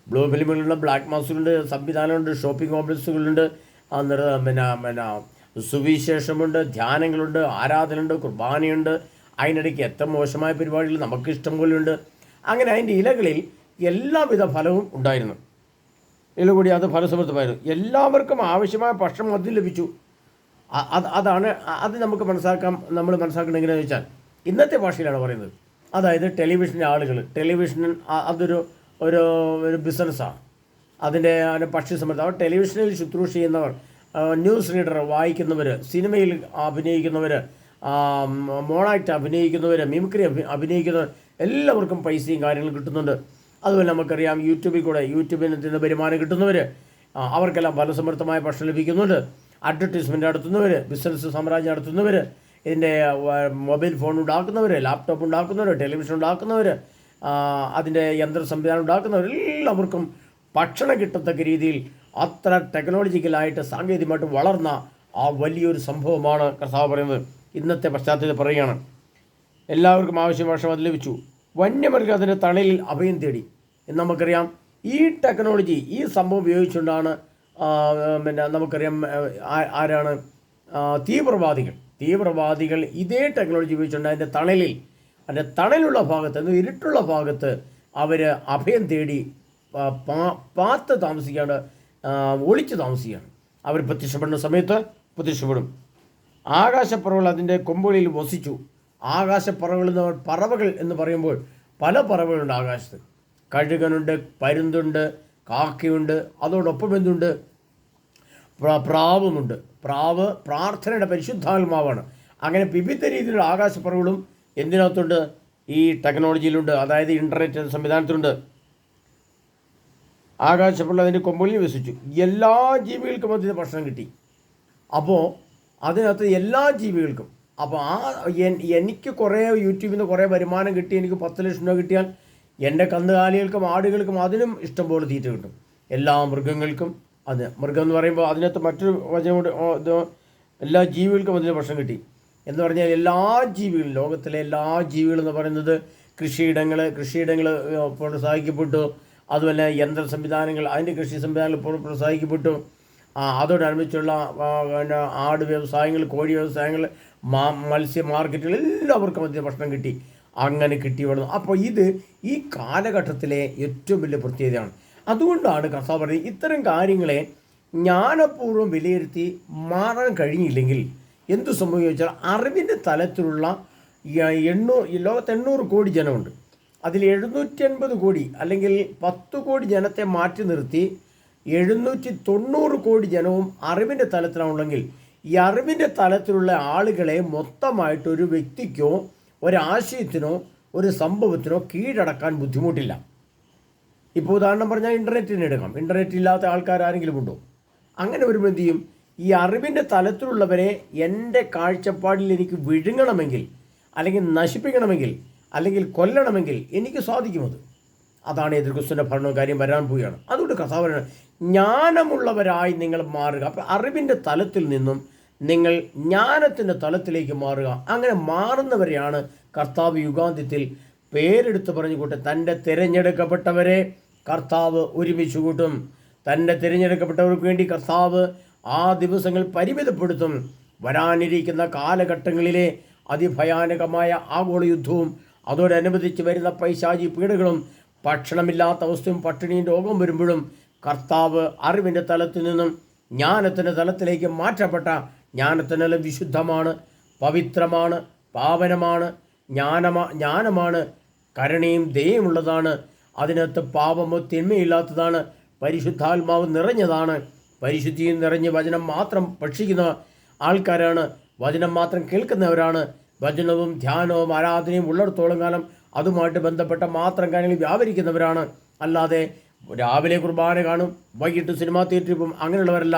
ബ്ലൂ ഫിലിമുകളുണ്ട്, ബ്ലാക്ക് മാസുകളുണ്ട്, സംവിധാനമുണ്ട്, ഷോപ്പിംഗ് കോംപ്ലക്സുകളുണ്ട്, സുവിശേഷമുണ്ട്, ധ്യാനങ്ങളുണ്ട്, ആരാധനയുണ്ട്, കുർബാനയുണ്ട്. അതിനിടയ്ക്ക് എത്ര മോശമായ പരിപാടികൾ നമുക്ക് ഇഷ്ടം പോലെയുണ്ട്. അങ്ങനെ അതിൻ്റെ ഇലകളിൽ എല്ലാവിധ ഫലവും ഉണ്ടായിരുന്നു. ഇല കൂടി അത് ഫലസമൃദ്ധമായിരുന്നു. എല്ലാവർക്കും ആവശ്യമായ ഭക്ഷണം അതിൽ ലഭിച്ചു. അതാണ് അത് നമുക്ക് നമ്മൾ മനസ്സിലാക്കണം എങ്ങനെയാണെന്ന് വെച്ചാൽ ഇന്നത്തെ ഭാഷയിലാണ് പറയുന്നത്. അതായത് ടെലിവിഷൻ്റെ ആളുകൾ, അതൊരു ബിസിനസ്സാണ്. അതിൻ്റെ ഭക്ഷ്യസമൃദ്ധം. അവർ ടെലിവിഷനിൽ ശുശ്രൂഷ ചെയ്യുന്നവർ, ന്യൂസ് റീഡർ വായിക്കുന്നവർ, സിനിമയിൽ അഭിനയിക്കുന്നവർ, മോണാക്ട് അഭിനയിക്കുന്നവർ, മിമിക്രി അഭിനയിക്കുന്നവർ, എല്ലാവർക്കും പൈസയും കാര്യങ്ങളും കിട്ടുന്നുണ്ട്. അതുപോലെ നമുക്കറിയാം യൂട്യൂബിൽ നിന്ന് വരുമാനം കിട്ടുന്നവർ, അവർക്കെല്ലാം ഫലസമൃദ്ധമായ ഭക്ഷണം ലഭിക്കുന്നുണ്ട്. അഡ്വർടൈസ്മെൻറ്റ് നടത്തുന്നവർ, ബിസിനസ് സാമ്രാജ്യം നടത്തുന്നവർ, ഇതിൻ്റെ മൊബൈൽ ഫോൺ ഉണ്ടാക്കുന്നവർ, ലാപ്ടോപ്പ് ഉണ്ടാക്കുന്നവർ, ടെലിവിഷൻ ഉണ്ടാക്കുന്നവർ, അതിൻ്റെ യന്ത്ര സംവിധാനം ഉണ്ടാക്കുന്നവർ, എല്ലാവർക്കും ഭക്ഷണം കിട്ടത്തക്ക രീതിയിൽ അത്ര ടെക്നോളജിക്കലായിട്ട് സാങ്കേതികമായിട്ട് വളർന്ന ആ വലിയൊരു സംഭവമാണ് കർത്താവ് പറയുന്നത്. ഇന്നത്തെ പശ്ചാത്തലത്തിൽ പറയുകയാണ്, എല്ലാവർക്കും ആവശ്യമായ ഭക്ഷണം അത് ലഭിച്ചു. വന്യമൃഗം അതിൻ്റെ തണലിൽ അഭയം തേടി. എന്ന് നമുക്കറിയാം ഈ ടെക്നോളജി, ഈ സംഭവം ഉപയോഗിച്ചുകൊണ്ടാണ് നമുക്കറിയാം ആരാണ് തീവ്രവാദികൾ ഇതേ ടെക്നോളജി ഉപയോഗിച്ചുകൊണ്ട് അതിൻ്റെ തണലുള്ള ഭാഗത്ത്, ഇരുട്ടുള്ള ഭാഗത്ത് അവർ അഭയം തേടി പാത്ത് താമസിക്കാണ്ട് ഒളിച്ച് താമസിക്കുകയാണ്. അവർ പ്രത്യക്ഷപ്പെടുന്ന സമയത്ത് പ്രത്യക്ഷപ്പെടും. ആകാശപ്പറവകൾ അതിൻ്റെ കൊമ്പുകളിൽ വസിച്ചു. പറവകൾ എന്ന് പറയുമ്പോൾ പല പറവകളുണ്ട് ആകാശത്ത്. കഴുകനുണ്ട്, പരുന്തുണ്ട്, കാക്കയുണ്ട്, അതോടൊപ്പം എന്തുണ്ട്, പ്രാവുമുണ്ട്. പ്രാവ് പ്രാർത്ഥനയുടെ പരിശുദ്ധാത്മാവാണ്. അങ്ങനെ വിവിധ രീതിയിലുള്ള ആകാശപ്പറവുകളും എന്തിനകത്തുണ്ട്, ഈ ടെക്നോളജിയിലുണ്ട്. അതായത് ഇൻ്റർനെറ്റ് സംവിധാനത്തിലുണ്ട്. ആകാശപ്പറവകൾ അതിൻ്റെ കൊമ്പുകളിൽ വസിച്ചു. എല്ലാ ജീവികൾക്കും അതിന് ഭക്ഷണം കിട്ടി. അപ്പോൾ അതിനകത്ത് എല്ലാ ജീവികൾക്കും. അപ്പോൾ എനിക്ക് കുറേ യൂട്യൂബിൽ നിന്ന് കുറേ വരുമാനം കിട്ടി, എനിക്ക് 10 ലക്ഷം രൂപ കിട്ടിയാൽ എൻ്റെ കന്നുകാലികൾക്കും ആടുകൾക്കും അതിനും ഇഷ്ടംപോലെ തീറ്റ കിട്ടും. എല്ലാ മൃഗങ്ങൾക്കും. അത് മൃഗം എന്ന് പറയുമ്പോൾ അതിനകത്ത് മറ്റൊരു വചനം എല്ലാ ജീവികൾക്കും അതിന് ഭക്ഷണം കിട്ടി എന്ന് പറഞ്ഞാൽ എല്ലാ ജീവികളും, ലോകത്തിലെ എല്ലാ ജീവികളെന്ന് പറയുന്നത് കൃഷിയിടങ്ങൾ പ്രോത്സാഹിക്കപ്പെട്ടു. അതുപോലെ യന്ത്ര സംവിധാനങ്ങൾ, അതിൻ്റെ കൃഷി സംവിധാനങ്ങൾ പ്രോത്സാഹിക്കപ്പെട്ടു. അതോടനുബന്ധിച്ചുള്ള ആട് വ്യവസായങ്ങൾ, കോഴി വ്യവസായങ്ങൾ, മത്സ്യ മാർക്കറ്റുകൾ, എല്ലാവർക്കും അതിന് ഭക്ഷണം കിട്ടി. അങ്ങനെ കിട്ടി വളർന്നു. അപ്പോൾ ഇത് ഈ കാലഘട്ടത്തിലെ ഏറ്റവും വലിയ പ്രത്യേകതയാണ്. അതുകൊണ്ടാണ് കർത്താവ് പറയുന്നത്, ഇത്തരം കാര്യങ്ങളെ ജ്ഞാനപൂർവ്വം വിലയിരുത്തി മാറാൻ കഴിഞ്ഞില്ലെങ്കിൽ എന്തു സംഭവിച്ചാൽ അറിവിൻ്റെ തലത്തിലുള്ള ലോകത്ത് 800 കോടി ജനമുണ്ട്. അതിൽ 750 കോടി അല്ലെങ്കിൽ 10 കോടി ജനത്തെ മാറ്റി നിർത്തി 790 കോടി ജനവും അറിവിൻ്റെ തലത്തിലാണുള്ളെങ്കിൽ ഈ അറിവിൻ്റെ തലത്തിലുള്ള ആളുകളെ മൊത്തമായിട്ട് ഒരു വ്യക്തിക്കോ ഒരാശയത്തിനോ ഒരു സംഭവത്തിനോ കീഴടക്കാൻ ബുദ്ധിമുട്ടില്ല. ഇപ്പോൾ ഉദാഹരണം പറഞ്ഞാൽ ഇൻ്റർനെറ്റിനെ എടുക്കാം. ഇൻ്റർനെറ്റ് ഇല്ലാത്ത ആൾക്കാർ ആരെങ്കിലും ഉണ്ടോ? അങ്ങനെ വരുമ്പോൾ എന്ത് ചെയ്യും? ഈ അറിവിൻ്റെ തലത്തിലുള്ളവരെ എൻ്റെ കാഴ്ചപ്പാടിൽ എനിക്ക് വിഴുങ്ങണമെങ്കിൽ, അല്ലെങ്കിൽ നശിപ്പിക്കണമെങ്കിൽ, അല്ലെങ്കിൽ കൊല്ലണമെങ്കിൽ എനിക്ക് സാധിക്കുമത്. അതാണ് എതിർക്രിസ്തുവിൻ്റെ ഭരണവും കാര്യം വരാൻ പോവുകയാണ്. അതുകൊണ്ട് കർത്താവ് ജ്ഞാനമുള്ളവരായി നിങ്ങൾ മാറുക. അപ്പോൾ അറിവിൻ്റെ തലത്തിൽ നിന്നും നിങ്ങൾ ജ്ഞാനത്തിൻ്റെ തലത്തിലേക്ക് മാറുക. അങ്ങനെ മാറുന്നവരെയാണ് കർത്താവ് യുഗാന്ത്യത്തിൽ പേരെടുത്ത് പറഞ്ഞു കൂട്ടും. തൻ്റെ തിരഞ്ഞെടുക്കപ്പെട്ടവരെ കർത്താവ് ഒരുമിച്ച് കൂട്ടും. തൻ്റെ തിരഞ്ഞെടുക്കപ്പെട്ടവർക്ക് വേണ്ടി കർത്താവ് ആ ദിവസങ്ങൾ പരിമിതപ്പെടുത്തും. വരാനിരിക്കുന്ന കാലഘട്ടങ്ങളിലെ അതിഭയാനകമായ ആഗോള യുദ്ധവും അതോടനുബന്ധിച്ച് വരുന്ന പൈശാചി പീഡകളും ഭക്ഷണമില്ലാത്ത അവസ്ഥയും പട്ടിണിയും രോഗം വരുമ്പോഴും കർത്താവ് അറിവിൻ്റെ തലത്തിൽ നിന്നും ജ്ഞാനത്തിൻ്റെ തലത്തിലേക്ക് മാറ്റപ്പെട്ട, ജ്ഞാനത്തിനെല്ലാം വിശുദ്ധമാണ്, പവിത്രമാണ്, പാവനമാണ്, ജ്ഞാനമാണ്, കരുണയും ദയയുമുള്ളതാണ്, അതിനകത്ത് പാപമോ തിന്മയില്ലാത്തതാണ്, പരിശുദ്ധാത്മാവ് നിറഞ്ഞതാണ്. പരിശുദ്ധിയും നിറഞ്ഞ് വചനം മാത്രം ഭക്ഷിക്കുന്ന ആൾക്കാരാണ്, വചനം മാത്രം കേൾക്കുന്നവരാണ്. വചനവും ധ്യാനവും ആരാധനയും ഉള്ളിടത്തോളം കാലം അതുമായിട്ട് ബന്ധപ്പെട്ട മാത്രം കാര്യങ്ങൾ വ്യാപരിക്കുന്നവരാണ്. അല്ലാതെ രാവിലെ കുർബാന കാണും, വൈകിട്ട് സിനിമാ തിയേറ്ററിൽ പോകും, അങ്ങനെയുള്ളവരല്ല.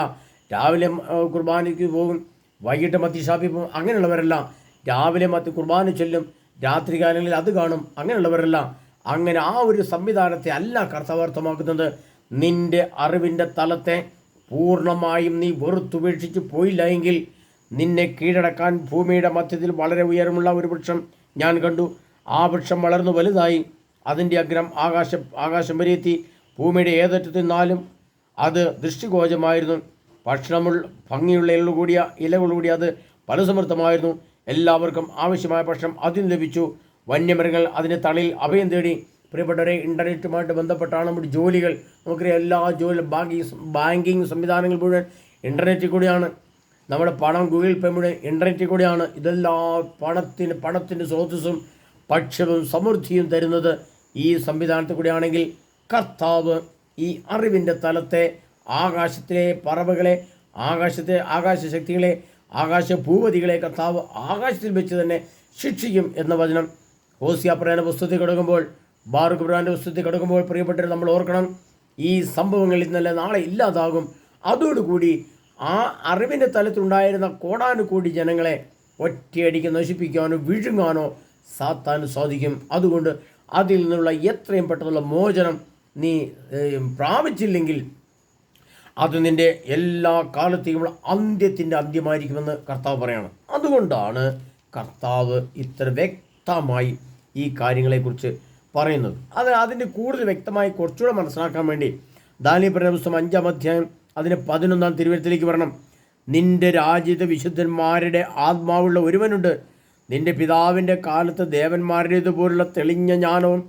രാവിലെ കുർബാനയ്ക്ക് പോകും, വൈകിട്ട് മദ്യഷാപ്പിൽ പോകും, അങ്ങനെയുള്ളവരല്ല. രാവിലെ കുർബാന ചൊല്ലും, രാത്രി കാലങ്ങളിൽ അത് കാണും, അങ്ങനെയുള്ളവരല്ല. അങ്ങനെ ആ ഒരു സംവിധാനത്തെ അല്ല കർത്താവർത്ഥമാക്കുന്നത്. നിൻ്റെ അറിവിൻ്റെ തലത്തെ പൂർണ്ണമായും നീ വെറുത്തുപേക്ഷിച്ച് പോയില്ല എങ്കിൽ നിന്നെ കീഴടക്കാൻ ഭൂമിയുടെ മധ്യത്തിൽ വളരെ ഉയരമുള്ള ഒരു വൃക്ഷം ഞാൻ കണ്ടു. ആ വൃക്ഷം വളർന്നു വലുതായി, അതിൻ്റെ അഗ്രം ആകാശം വരെ എത്തി. ഭൂമിയുടെ ഏതറ്റത്തിൽ നിന്നാലും അത് ദൃഷ്ടിഗോചരമായിരുന്നു. ഭംഗിയുള്ള ഇലകളോടുകൂടിയ അത് ഫലസമൃദ്ധമായിരുന്നു. എല്ലാവർക്കും ആവശ്യമായ ഭക്ഷണം അതിന് ലഭിച്ചു. വന്യമൃഗങ്ങൾ അതിൻ്റെ തണലിൽ അഭയം തേടി. പ്രിയപ്പെട്ടവരെ, ഇൻ്റർനെറ്റുമായിട്ട് ബന്ധപ്പെട്ടാണ് നമ്മുടെ ജോലികൾ. നമുക്കറിയാം, എല്ലാ ബാങ്കിങ് സംവിധാനങ്ങൾ മുഴുവൻ ഇൻ്റർനെറ്റിൽ കൂടിയാണ്. നമ്മുടെ പണം ഗൂഗിൾ പേ മുഴുവൻ ഇൻ്റർനെറ്റിൽ കൂടിയാണ്. ഇതെല്ലാം പണത്തിൻ്റെ സ്രോതസ്സും ഭക്ഷ്യവും സമൃദ്ധിയും തരുന്നത് ഈ സംവിധാനത്തിൽ കൂടിയാണെങ്കിൽ കർത്താവ് ഈ അറിവിൻ്റെ തലത്തെ ആകാശത്തിലെ പറവകളെ, ആകാശശക്തികളെ, ആകാശഭൂപതികളെ കർത്താവ് ആകാശത്തിൽ വെച്ച് തന്നെ ശിക്ഷിക്കും എന്ന വചനം ഹോസിയ പ്രവചന പുസ്തകത്തിൽ കിടക്കുമ്പോൾ, ബാറുക്ക് പ്രവചന പുസ്തകത്തിൽ കിടക്കുമ്പോൾ പ്രിയപ്പെട്ടവർ നമ്മൾ ഓർക്കണം, ഈ സംഭവങ്ങൾ ഇന്നലെ നാളെ ഇല്ലാതാകും. അതോടുകൂടി ആ അറിവിൻ്റെ തലത്തിലുണ്ടായിരുന്ന കോടാനുകോടി ജനങ്ങളെ ഒറ്റയടിക്ക് നശിപ്പിക്കാനോ വിഴുങ്ങാനോ സാത്താന് സാധിക്കും. അതുകൊണ്ട് അതിൽ നിന്നുള്ള എത്രയും പെട്ടെന്നുള്ള മോചനം നീ പ്രാപിച്ചില്ലെങ്കിൽ അത് നിൻ്റെ എല്ലാ കാലത്തേക്കുമുള്ള അന്ത്യത്തിൻ്റെ അന്ത്യമായിരിക്കുമെന്ന് കർത്താവ് പറയണം. അതുകൊണ്ടാണ് കർത്താവ് ഇത്ര വ്യക്തമായി ഈ കാര്യങ്ങളെക്കുറിച്ച് പറയുന്നത്. അതിൻ്റെ കൂടുതൽ വ്യക്തമായി കുറച്ചുകൂടെ മനസ്സിലാക്കാൻ വേണ്ടി ദാനിയേൽ പ്രവചന പുസ്തകം 5-ാം അധ്യായം അതിന് 11-ാം തിരുവചനത്തിലേക്ക് വരണം. നിന്റെ രാജ്യത്തെ വിശുദ്ധന്മാരുടെ ആത്മാവുള്ള ഒരുവനുണ്ട്. നിന്റെ പിതാവിൻ്റെ കാലത്ത് ദേവന്മാരുടേതുപോലുള്ള തെളിഞ്ഞ ജ്ഞാനവും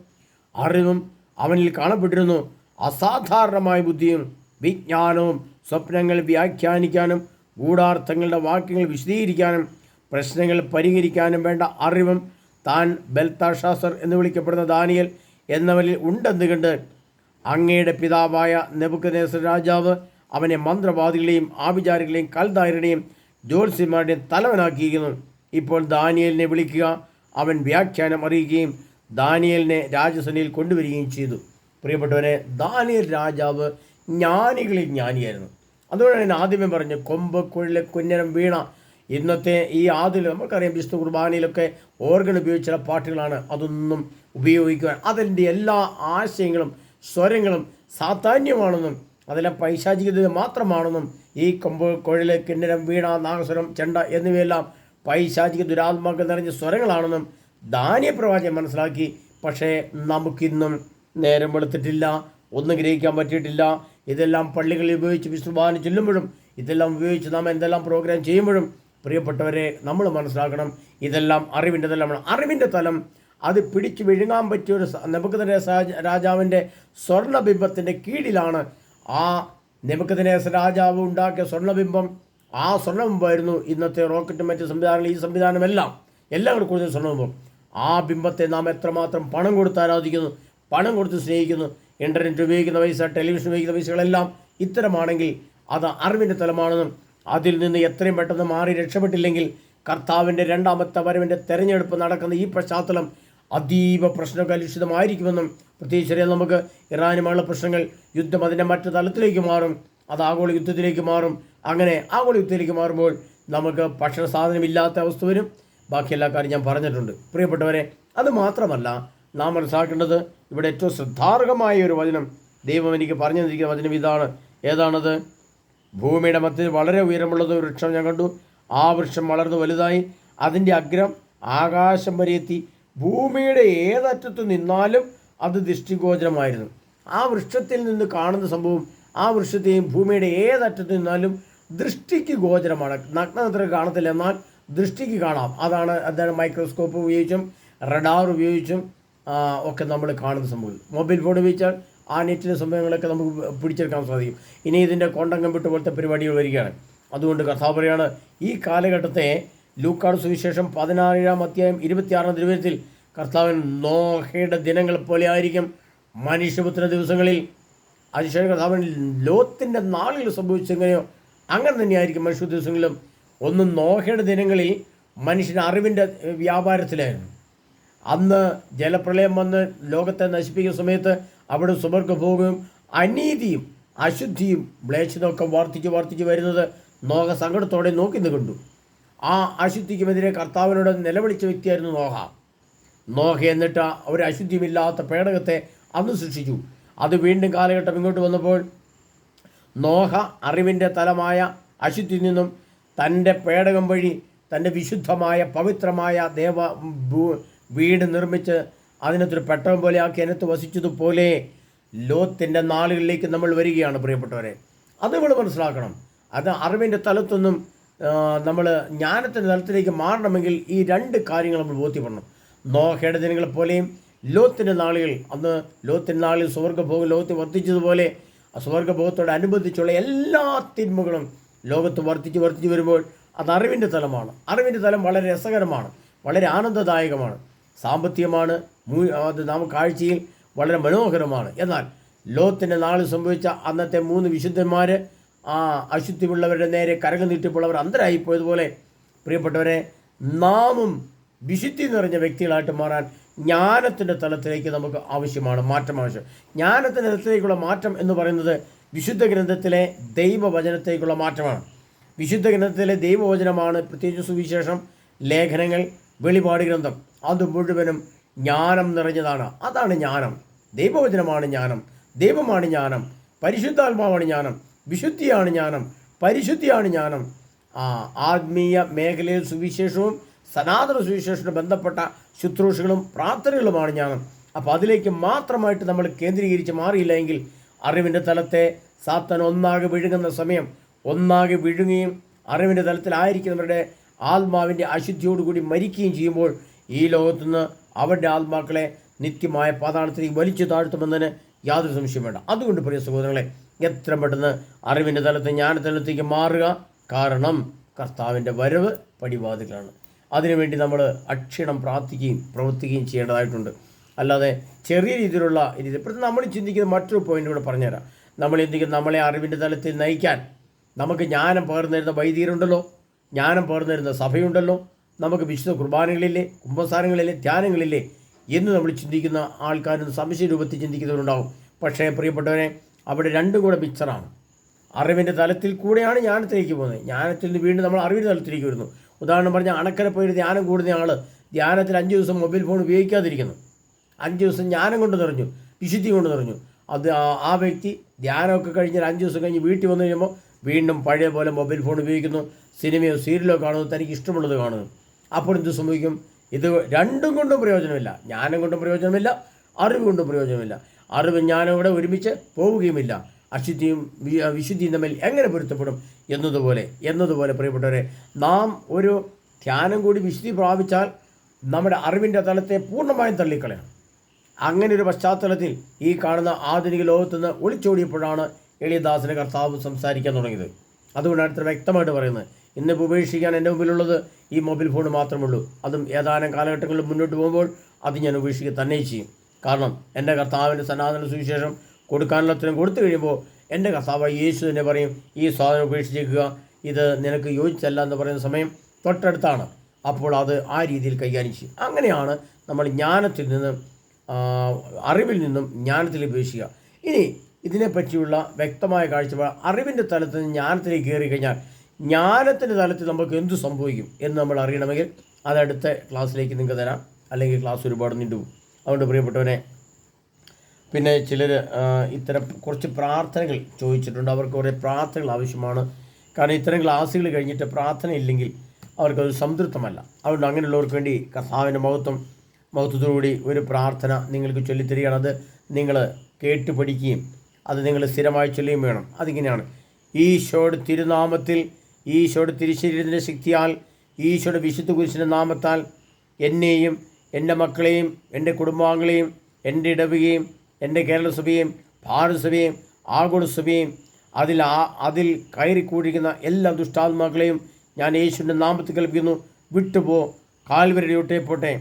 അറിവും അവനിൽ കാണപ്പെട്ടിരുന്നു അസാധാരണമായ ബുദ്ധിയും വിജ്ഞാനവും, സ്വപ്നങ്ങൾ വ്യാഖ്യാനിക്കാനും ഗൂഢാർത്ഥങ്ങളുടെ വാക്യങ്ങൾ വിശദീകരിക്കാനും പ്രശ്നങ്ങൾ പരിഹരിക്കാനും വേണ്ട അറിവും താൻ ബെൽത്താഷാസർ എന്ന് വിളിക്കപ്പെടുന്ന ദാനിയേൽ എന്നവരിൽ ഉണ്ടെന്ന് കണ്ട് അങ്ങയുടെ പിതാവായ നെബൂഖദ്നേസർ രാജാവ് അവനെ മന്ത്രവാദികളെയും ആഭിചാരികളെയും കൽദായരുടെയും ജ്യോത്സ്യന്മാരുടെയും തലവനാക്കിയിരിക്കുന്നു. ഇപ്പോൾ ദാനിയേലിനെ വിളിക്കുക, അവൻ വ്യാഖ്യാനം അറിയിക്കുകയും ദാനിയേലിനെ രാജസഭയിൽ കൊണ്ടുവരികയും ചെയ്തു. പ്രിയപ്പെട്ടവരെ, ദാനിയേൽ രാജാവ് ജ്ഞാനികളിൽ ജ്ഞാനിയായിരുന്നു. അതുകൊണ്ടാണ് ഞാൻ ആദ്യമേ പറഞ്ഞു, കൊമ്പ് കുഴല് കുഞ്ഞനം വീണ. ഇന്നത്തെ ഈ ആദിൽ നമുക്കറിയാം, വിശുദ്ധ കുർബാനയിലൊക്കെ ഓർഗൻ ഉപയോഗിച്ചുള്ള പാട്ടുകളാണ്. അതൊന്നും ഉപയോഗിക്കുവാൻ, അതിൻ്റെ എല്ലാ ആശയങ്ങളും സ്വരങ്ങളും സാധാന്യമാണെന്നും അതെല്ലാം പൈശാചികത മാത്രമാണെന്നും ഈ കൊമ്പ് കുഴല് കിന്നരം വീണ നാഗസ്വരം ചെണ്ട എന്നിവയെല്ലാം പൈശാചിക ദുരാത്മാക്കൾ നിറഞ്ഞ സ്വരങ്ങളാണെന്നും ദാനിയേൽ പ്രവാചകൻ മനസ്സിലാക്കി. പക്ഷേ നമുക്കിന്നും നേരം വെളുത്തിട്ടില്ല, ഒന്നും ഗ്രഹിക്കാൻ പറ്റിയിട്ടില്ല. ഇതെല്ലാം പള്ളികളിൽ ഉപയോഗിച്ച് വിശുദ്ധ ചൊല്ലുമ്പോഴും ഇതെല്ലാം ഉപയോഗിച്ച് നാം എന്തെല്ലാം പ്രോഗ്രാം ചെയ്യുമ്പോഴും പ്രിയപ്പെട്ടവരെ, നമ്മൾ മനസ്സിലാക്കണം, ഇതെല്ലാം അറിവിൻ്റെ തലമാണ്. അറിവിൻ്റെ തലം അത് പിടിച്ചു വിഴുങ്ങാൻ പറ്റിയൊരു നെബൂഖദ്നേസർ രാജാവിൻ്റെ സ്വർണ്ണബിംബത്തിൻ്റെ കീഴിലാണ്. ആ നെബൂഖദ്നേസർ രാജാവ് ഉണ്ടാക്കിയ സ്വർണ്ണബിംബം, ആ സ്വർണ്ണബിംബമായിരുന്നു ഇന്നത്തെ റോക്കറ്റും മറ്റ് സംവിധാനങ്ങൾ, ഈ സംവിധാനമെല്ലാം കൂടെ കൂടുതൽ സ്വർണ്ണബിംബം. ആ ബിംബത്തെ നാം എത്രമാത്രം പണം കൊടുത്ത് ആരാധിക്കുന്നു, പണം കൊടുത്ത് സ്നേഹിക്കുന്നു. ഇൻ്റർനെറ്റ് ഉപയോഗിക്കുന്ന പൈസ, ടെലിവിഷൻ ഉപയോഗിക്കുന്ന പൈസകളെല്ലാം ഇത്തരമാണെങ്കിൽ അത് അറിവിൻ്റെ തലമാണെന്നും അതിൽ നിന്ന് എത്രയും പെട്ടെന്ന് മാറി രക്ഷപ്പെട്ടില്ലെങ്കിൽ കർത്താവിൻ്റെ രണ്ടാമത്തെ വരവിൻ്റെ തെരഞ്ഞെടുപ്പ് നടക്കുന്ന ഈ പശ്ചാത്തലം അതീവ പ്രശ്നകലുഷിതമായിരിക്കുമെന്നും പ്രത്യേകിച്ചറിയാൻ നമുക്ക് ഇറാനുമായുള്ള പ്രശ്നങ്ങൾ, യുദ്ധം അതിൻ്റെ മറ്റു തലത്തിലേക്ക് മാറും, അത് ആഗോള യുദ്ധത്തിലേക്ക് മാറും. അങ്ങനെ ആഗോള യുദ്ധത്തിലേക്ക് മാറുമ്പോൾ നമുക്ക് ഭക്ഷണ സാധനമില്ലാത്ത അവസ്ഥ വരും. ബാക്കി എല്ലാ കാര്യം ഞാൻ പറഞ്ഞിട്ടുണ്ട്. പ്രിയപ്പെട്ടവരെ, അത് മാത്രമല്ല നാം മനസ്സിലാക്കേണ്ടത്, ഇവിടെ ഏറ്റവും ശ്രദ്ധാർഹമായ ഒരു വചനം ദൈവം എനിക്ക് പറഞ്ഞു തന്നിരിക്കുന്ന വചനം ഇതാണ്. ഏതാണത്? ഭൂമിയുടെ മധ്യത്തിൽ വളരെ ഉയരമുള്ളത് ഒരു വൃക്ഷം ഞാൻ കണ്ടു. ആ വൃക്ഷം വളർന്നു വലുതായി, അതിൻ്റെ അഗ്രം ആകാശം വരെ എത്തി. ഭൂമിയുടെ ഏതറ്റത്ത് നിന്നാലും അത് ദൃഷ്ടിഗോചരമായിരുന്നു. ആ വൃക്ഷത്തിൽ നിന്ന് കാണുന്ന സംഭവം ആ വൃക്ഷത്തെയും ഭൂമിയുടെ ഏതറ്റത്ത് നിന്നാലും ദൃഷ്ടിക്ക് ഗോചരമാണ്. നഗ്നനേത്രം കാണത്തില്ല, എന്നാൽ ദൃഷ്ടിക്ക് കാണാം. അതാണ് മൈക്രോസ്കോപ്പ് ഉപയോഗിച്ചും റഡാർ ഉപയോഗിച്ചും ഒക്കെ നമ്മൾ കാണുന്ന സംഭവം. മൊബൈൽ ഫോൺ ഉപയോഗിച്ചാൽ ആ നെറ്റിലെ സംഭവങ്ങളൊക്കെ നമുക്ക് പിടിച്ചെടുക്കാൻ സാധിക്കും. ഇനി ഇതിൻ്റെ കോണ്ടം കമ്പ്യൂട്ടർ പോലത്തെ പരിപാടികൾ വരികയാണ്. അതുകൊണ്ട് കർത്താവ് പറയാണ്, ഈ കാലഘട്ടത്തെ ലൂക്കാട് സുവിശേഷം 16-ാം അധ്യായം 26-ാം തിരുവചനത്തിൽ കർത്താവൻ നോഹയുടെ ദിനങ്ങൾ പോലെ ആയിരിക്കും മനുഷ്യപുത്ര ദിവസങ്ങളിൽ. അതിശയ കർത്താവൻ ലോത്തിൻ്റെ നാളുകൾ സംഭവിച്ചെങ്ങനെയോ അങ്ങനെ തന്നെയായിരിക്കും മനുഷ്യ ദിവസങ്ങളിലും. ഒന്നും നോഹയുടെ ദിനങ്ങളിൽ മനുഷ്യൻ അറിവിൻ്റെ വ്യാപാരത്തിലായിരുന്നു. അന്ന് ജലപ്രളയം വന്ന് ലോകത്തെ നശിപ്പിക്കുന്ന സമയത്ത് അവിടെ സ്വർഗ്ഗഭോഗവും അനീതിയും അശുദ്ധിയും മ്ലേച്ഛതയൊക്കെ വർദ്ധിച്ചു വരുന്നത് നോഹ സങ്കടത്തോടെ നോക്കി കണ്ടു. ആ അശുദ്ധിക്കുമെതിരെ കർത്താവിനോട് നിലവിളിച്ച വ്യക്തിയായിരുന്നു നോഹ. എന്നിട്ട് ഒരു അശുദ്ധിയുമില്ലാത്ത പേടകത്തെ അന്ന് സൃഷ്ടിച്ചു. അത് വീണ്ടും കാലഘട്ടം ഇങ്ങോട്ട് വന്നപ്പോൾ നോഹ അറിവിൻ്റെ തലമായ അശുദ്ധിയിൽ നിന്നും തൻ്റെ പേടകം വഴി തൻ്റെ വിശുദ്ധമായ പവിത്രമായ വീട് നിർമ്മിച്ച് അതിനകത്തൊരു പെട്ടകം പോലെ ആക്കി അതിനകത്ത് വസിച്ചതുപോലെ ലോത്തിൻ്റെ നാളുകളിലേക്ക് നമ്മൾ വരികയാണ്. പ്രിയപ്പെട്ടവരെ, അത് നമ്മൾ മനസ്സിലാക്കണം. അത് അറിവിൻ്റെ തലത്തൊന്നും നമ്മൾ ജ്ഞാനത്തിൻ്റെ തലത്തിലേക്ക് മാറണമെങ്കിൽ ഈ രണ്ട് കാര്യങ്ങൾ നമ്മൾ ബോധ്യപ്പെടണം. നോഹയുടെ ദിനങ്ങളെ പോലെയും ലോത്തിൻ്റെ നാളുകൾ, അന്ന് ലോത്തിൻ്റെ നാളിൽ സ്വർഗ്ഗഭോഗം ലോകത്ത് വർദ്ധിച്ചതുപോലെ ആ സ്വർഗ്ഗഭോഗത്തോടനുബന്ധിച്ചുള്ള എല്ലാ തിന്മകളും ലോകത്ത് വർദ്ധിച്ചു വരുമ്പോൾ അത് അറിവിൻ്റെ തലമാണ്. അറിവിൻ്റെ തലം വളരെ രസകരമാണ്, വളരെ ആനന്ദദായകമാണ്, സാമ്പത്തികമാണ്, അത് നാം കാഴ്ചയിൽ വളരെ മനോഹരമാണ്. എന്നാൽ ലോത്തിൻ്റെ നാളിൽ സംഭവിച്ച അന്നത്തെ 3 വിശുദ്ധന്മാർ ആ അശുദ്ധിയുള്ളവരുടെ നേരെ കരങ്ങൾ നീട്ടിയപ്പോൾ അവർ അന്ധരായിപ്പോയതുപോലെ പ്രിയപ്പെട്ടവരെ, നാമും വിശുദ്ധി നിറഞ്ഞ വ്യക്തികളായിട്ട് മാറാൻ ജ്ഞാനത്തിൻ്റെ തലത്തിലേക്ക് നമുക്ക് മാറ്റം ആവശ്യം. ജ്ഞാനത്തിൻ്റെ തലത്തിലേക്കുള്ള മാറ്റം എന്ന് പറയുന്നത് വിശുദ്ധ ഗ്രന്ഥത്തിലെ ദൈവവചനത്തേക്കുള്ള മാറ്റമാണ്. വിശുദ്ധ ഗ്രന്ഥത്തിലെ ദൈവവചനമാണ്, പ്രത്യേകിച്ച് സുവിശേഷം, ലേഖനങ്ങൾ, വെളിപാട് ഗ്രന്ഥം, അത് മുഴുവനും ജ്ഞാനം നിറഞ്ഞതാണ്. അതാണ് ജ്ഞാനം. ദൈവവചനമാണ് ജ്ഞാനം, ദൈവമാണ് ജ്ഞാനം, പരിശുദ്ധാത്മാവാണ് ജ്ഞാനം, വിശുദ്ധിയാണ് ജ്ഞാനം, പരിശുദ്ധിയാണ് ജ്ഞാനം. ആത്മീയ മേഖലയിൽ സുവിശേഷവും സനാതന സുവിശേഷവും ബന്ധപ്പെട്ട ശുശ്രൂഷകളും പ്രാർത്ഥനകളുമാണ് ജ്ഞാനം. അപ്പോൾ അതിലേക്ക് മാത്രമായിട്ട് നമ്മൾ കേന്ദ്രീകരിച്ച് മാറിയില്ല എങ്കിൽ അറിവിൻ്റെ തലത്തെ സാത്താൻ ഒന്നാകെ വിഴുങ്ങുന്ന സമയം ഒന്നാകെ വിഴുങ്ങുകയും അറിവിൻ്റെ തലത്തിലായിരിക്കുന്നവരുടെ ആത്മാവിൻ്റെ അശുദ്ധിയോടുകൂടി മരിക്കുകയും ചെയ്യുമ്പോൾ ഈ ലോകത്തുനിന്ന് അവരുടെ ആത്മാക്കളെ നിത്യമായ പാതാളത്തിലേക്ക് വലിച്ചു താഴ്ത്തുമെന്നതിന് യാതൊരു സംശയം വേണ്ട. അതുകൊണ്ട് പ്രിയ സഹോദരങ്ങളെ, എത്ര പെട്ടെന്ന് അറിവിൻ്റെ തലത്ത് ജ്ഞാനതലത്തേക്ക് മാറുക. കാരണം കർത്താവിൻ്റെ വരവ് പടിവാതിലാണ്. അതിനുവേണ്ടി നമ്മൾ അക്ഷീണം പ്രാർത്ഥിക്കുകയും പ്രവർത്തിക്കുകയും ചെയ്യേണ്ടതായിട്ടുണ്ട്. അല്ലാതെ ചെറിയ രീതിയിലുള്ള രീതി ഇപ്പോഴത്തെ നമ്മൾ ചിന്തിക്കുന്ന മറ്റൊരു പോയിൻ്റ് കൂടെ പറഞ്ഞുതരാം. നമ്മൾ ചിന്തിക്കുന്നത് നമ്മളെ അറിവിൻ്റെ തലത്തിൽ നയിക്കാൻ നമുക്ക് ജ്ഞാനം പകർന്നു തരുന്ന വൈദികരുണ്ടല്ലോ, ജ്ഞാനം പകർന്നു തരുന്ന സഭയുണ്ടല്ലോ, നമുക്ക് വിശുദ്ധ കുർബാനകളിലെ, കുമ്പസാരങ്ങളിലെ, ധ്യാനങ്ങളിലെ എന്ന് നമ്മൾ ചിന്തിക്കുന്ന ആൾക്കാരും സംശയ രൂപത്തിൽ ചിന്തിക്കുന്നവരുണ്ടാവും. പക്ഷേ പ്രിയപ്പെട്ടവരെ, അവിടെ രണ്ടും കൂടെ മിക്സറാണ്. അറിവിൻ്റെ തലത്തിൽ കൂടെയാണ് ജ്ഞാനത്തിലേക്ക് പോകുന്നത്. ജ്ഞാനത്തിൽ നിന്ന് വീണ്ടും നമ്മൾ അറിവിൻ്റെ തലത്തിലേക്ക് വരുന്നു. ഉദാഹരണം പറഞ്ഞാൽ, അണക്കര പോയി ധ്യാനം കൂടുന്ന ആൾ ധ്യാനത്തിൽ 5 ദിവസം മൊബൈൽ ഫോൺ ഉപയോഗിക്കാതിരിക്കുന്നു. 5 ദിവസം ജ്ഞാനം കൊണ്ട് നിറഞ്ഞു, വിശുദ്ധി കൊണ്ട് നിറഞ്ഞു. അത് ആ വ്യക്തി ധ്യാനമൊക്കെ കഴിഞ്ഞ് 5 ദിവസം കഴിഞ്ഞ് വീട്ടിൽ വന്നു കഴിയുമ്പോൾ വീണ്ടും പഴയ പോലെ മൊബൈൽ ഫോൺ ഉപയോഗിക്കുന്നു, സിനിമയോ സീരിയലോ കാണുന്നു, തനിക്ക് ഇഷ്ടമുള്ളത് കാണുന്നു. അപ്പോൾ എന്ത് സംഭവിക്കും? ഇത് രണ്ടും കൊണ്ടും പ്രയോജനമില്ല. ജ്ഞാനം കൊണ്ടും പ്രയോജനമില്ല, അറിവ് കൊണ്ടും പ്രയോജനമില്ല. അറിവ് ജ്ഞാനം കൂടെ ഒരുമിച്ച് പോവുകയുമില്ല. അശുദ്ധിയും വിശുദ്ധിയും തമ്മിൽ എങ്ങനെ പൊരുത്തപ്പെടും എന്നതുപോലെ പ്രിയപ്പെട്ടവരെ, നാം ഒരു ധ്യാനം കൂടി വിശുദ്ധി പ്രാപിച്ചാൽ നമ്മുടെ അറിവിൻ്റെ തലത്തെ പൂർണ്ണമായും തള്ളിക്കളയണം. അങ്ങനെ ഒരു പശ്ചാത്തലത്തിൽ ഈ കാണുന്ന ആധുനിക ലോകത്തുനിന്ന് ഒളിച്ചോടിയപ്പോഴാണ് എളിയദാസന് കർത്താവ് സംസാരിക്കാൻ തുടങ്ങിയത്. അതുകൊണ്ടാണ് ഇത്ര വ്യക്തമായിട്ട് പറയുന്നത്. ഇന്നിപ്പോൾ ഉപേക്ഷിക്കാൻ എൻ്റെ മുമ്പിലുള്ളത് ഈ മൊബൈൽ ഫോൺ മാത്രമേ ഉള്ളൂ. അതും ഏതാനും കാലഘട്ടങ്ങളിൽ മുന്നോട്ട് പോകുമ്പോൾ അത് ഞാൻ ഉപേക്ഷിക്കുക തന്നെ ചെയ്യും. കാരണം എൻ്റെ കർത്താവിൻ്റെ സനാതന സുവിശേഷം കൊടുക്കാനുള്ളത്തിനും കൊടുത്തു കഴിയുമ്പോൾ എൻ്റെ കർത്താവായ യേശു തന്നെ പറയും, ഈ സാധനം ഉപേക്ഷിച്ചേക്കുക, ഇത് നിനക്ക് യോജിച്ചല്ല എന്ന് പറയുന്ന സമയം തൊട്ടടുത്താണ്. അപ്പോൾ അത് ആ രീതിയിൽ കൈകാര്യം ചെയ്യും. അങ്ങനെയാണ് നമ്മൾ ജ്ഞാനത്തിൽ നിന്നും അറിവിൽ നിന്നും ജ്ഞാനത്തിലേക്ക് ഉപേക്ഷിക്കുക. ഇനി ഇതിനെപ്പറ്റിയുള്ള വ്യക്തമായ കാഴ്ചപ്പാട്, അറിവിൻ്റെ തലത്തിൽ നിന്ന് ജ്ഞാനത്തിലേക്ക് കയറി കഴിഞ്ഞാൽ ജ്ഞാനത്തിൻ്റെ തലത്തിൽ നമുക്ക് എന്തു സംഭവിക്കും എന്ന് നമ്മൾ അറിയണമെങ്കിൽ അതടുത്ത ക്ലാസ്സിലേക്ക് നിങ്ങൾക്ക് തരാം, അല്ലെങ്കിൽ ക്ലാസ് ഒരുപാട് നീണ്ടുപോകും. അതുകൊണ്ട് പ്രിയപ്പെട്ടവനെ, പിന്നെ ചിലർ ഇത്തരം കുറച്ച് പ്രാർത്ഥനകൾ ചോദിച്ചിട്ടുണ്ട്. അവർക്ക് കുറേ പ്രാർത്ഥനകൾ ആവശ്യമാണ്. കാരണം ഇത്തരം ക്ലാസ്സുകൾ കഴിഞ്ഞിട്ട് പ്രാർത്ഥന ഇല്ലെങ്കിൽ അവർക്കത് സംതൃപ്തമല്ല. അതുകൊണ്ട് അങ്ങനെയുള്ളവർക്ക് വേണ്ടി കർത്താവിൻ്റെ മഹത്വത്തോടുകൂടി ഒരു പ്രാർത്ഥന നിങ്ങൾക്ക് ചൊല്ലിത്തരികയാണ്. അത് നിങ്ങൾ കേട്ട് പഠിക്കുകയും അത് നിങ്ങൾ സ്ഥിരമായി ചൊല്ലുകയും വേണം. അതിങ്ങനെയാണ്: ഈശോയുടെ തിരുനാമത്തിൽ, ഈശോയുടെ തിരുശരീരത്തിൻ്റെ ശക്തിയാൽ, ഈശോയുടെ വിശുദ്ധ കുരിശിൻ്റെ നാമത്താൽ എന്നെയും എൻ്റെ മക്കളെയും എൻ്റെ കുടുംബാംഗങ്ങളെയും എൻ്റെ ഇടവകയും എൻ്റെ കേരളസഭയും ഭാരതസഭയും ആഗോളസഭയും അതിൽ കയറിക്കൂടിയിരിക്കുന്ന എല്ലാ ദുഷ്ടാത്മാക്കളെയും ഞാൻ യേശുവിൻ്റെ നാമത്തിൽ കൽപ്പിക്കുന്നു, വിട്ടുപോ, കാൽവരിയോട്ടെ പോട്ടെ.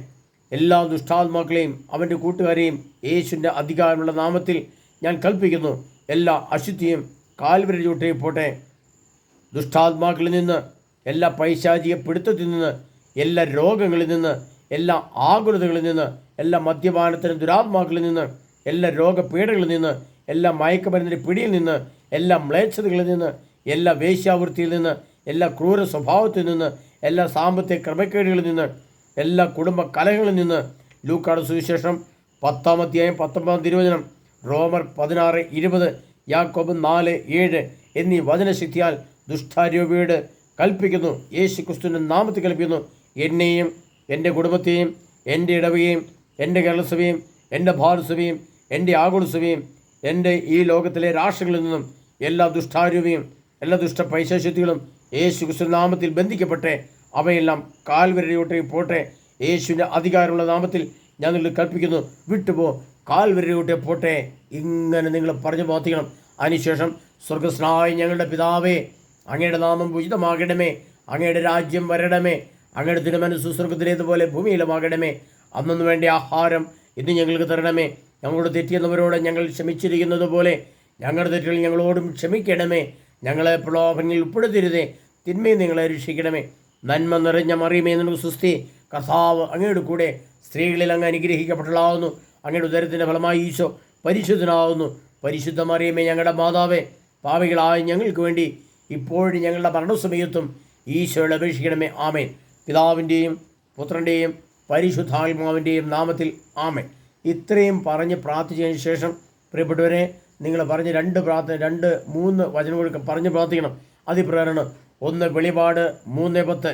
എല്ലാ ദുഷ്ടാത്മാക്കളെയും അവൻ്റെ കൂട്ടുകാരെയും യേശുവിൻ്റെ അധികാരമുള്ള നാമത്തിൽ ഞാൻ കൽപ്പിക്കുന്നു, എല്ലാ അശുദ്ധിയും കാൽവരിയോട്ടെ പോട്ടെ. ദുഷ്ടാത്മാക്കളിൽ നിന്ന്, എല്ലാ പൈശാചിക പിടുത്തത്തിൽ നിന്ന്, എല്ലാ രോഗങ്ങളിൽ നിന്ന്, എല്ലാ ആകുലതകളിൽ നിന്ന്, എല്ലാ മദ്യപാനത്തിനും ദുരാത്മാക്കളിൽ നിന്ന്, എല്ലാ രോഗപീഠകളിൽ നിന്ന്, എല്ലാ മയക്കുമരുന്നിൻ്റെ പിടിയിൽ നിന്ന്, എല്ലാ മ്ലേച്ഛതകളിൽ നിന്ന്, എല്ലാ വേശ്യാവൃത്തിയിൽ നിന്ന്, എല്ലാ ക്രൂര സ്വഭാവത്തിൽ നിന്ന്, എല്ലാ സാമ്പത്തിക ക്രമക്കേടുകളിൽ നിന്ന്, എല്ലാ കുടുംബ കലഹങ്ങളിൽ നിന്ന്. ലൂക്കായുടെ സുവിശേഷം 10-ാം അധ്യായം 19-ാം തിരുവചനം, റോമർ 16:20, യാക്കോബ് 4:7 എന്നീ വചനശക്തിയാൽ ദുഷ്ടാരൂപിയോട് കൽപ്പിക്കുന്നു, യേശു ക്രിസ്തുവിൻ്റെ നാമത്തിൽ കൽപ്പിക്കുന്നു, എന്നെയും എൻ്റെ കുടുംബത്തെയും എൻ്റെ ഇടവകയും എൻ്റെ കേരളസഭയും എൻ്റെ ഭാരതസഭയും എൻ്റെ ആഗോളസഭയും എൻ്റെ ഈ ലോകത്തിലെ രാഷ്ട്രങ്ങളിൽ നിന്നും എല്ലാ ദുഷ്ടാരൂപിയും എല്ലാ ദുഷ്ട പൈശാചിത്യങ്ങളും യേശു ക്രിസ്തുവിൻ്റെ നാമത്തിൽ ബന്ധിക്കപ്പെട്ടെ. അവയെല്ലാം കാൽവരിയോട്ടെ പോട്ടെ. യേശുവിൻ്റെ അധികാരമുള്ള നാമത്തിൽ ഞാൻ നിങ്ങൾ കൽപ്പിക്കുന്നു, വിട്ടുപോ, കാൽവരിയോട്ടെ പോട്ടെ. ഇങ്ങനെ നിങ്ങൾ പറഞ്ഞു പ്രാർത്ഥിക്കണം. അതിനുശേഷം, സ്വർഗസ്നായ ഞങ്ങളുടെ പിതാവേ, അങ്ങയുടെ നാമം ഉചിതമാകണമേ, അങ്ങയുടെ രാജ്യം വരണമേ, അങ്ങയുടെ തിരുമനസ്സു സ്വർഗത്തിലേതുപോലെ ഭൂമിയിലുമാകണമേ. അന്നു വേണ്ട ആഹാരം ഇന്ന് ഞങ്ങൾക്ക് തരണമേ. ഞങ്ങളോട് തെറ്റിയെന്നവരോട് ഞങ്ങൾ ക്ഷമിച്ചിരിക്കുന്നത് പോലെ ഞങ്ങളുടെ തെറ്റുകൾ ഞങ്ങളോടും ക്ഷമിക്കണമേ. ഞങ്ങളെ പ്രലോഭനങ്ങളിൽ ഉൾപ്പെടുത്തരുതേ, തിന്മയും നിങ്ങളെ രക്ഷിക്കണമേ. നന്മ നിറഞ്ഞ മറിയമേ, നിനക്ക് സുസ്തി, കർത്താവ് അങ്ങയുടെ കൂടെ സ്ത്രീകളിൽ അങ്ങ് അനുഗ്രഹിക്കപ്പെട്ടതാകുന്നു. അങ്ങയുടെ ഉദരത്തിൻ്റെ ഫലമായി ഈശോ പരിശുദ്ധനാകുന്നു. പരിശുദ്ധ മറിയമേ, ഞങ്ങളുടെ മാതാവേ, പാപികളായ ഞങ്ങൾക്ക് വേണ്ടി ഇപ്പോഴും ഞങ്ങളുടെ മരണസമയത്തും ഈശോയുടെ അപേക്ഷിക്കണമേ. ആമേൻ. പിതാവിൻ്റെയും പുത്രൻ്റെയും പരിശുദ്ധാത്മാവിൻ്റെയും നാമത്തിൽ ആമേൻ. ഇത്രയും പറഞ്ഞ് പ്രാർത്ഥിച്ചതിന് ശേഷം പ്രിയപ്പെട്ടവരെ, നിങ്ങൾ പറഞ്ഞ് 2-3 വചനങ്ങളൊക്കെ പറഞ്ഞ് പ്രാർത്ഥിക്കണം. അതിപ്രകാരമാണ്: 1 വെളിപാട് 3:10,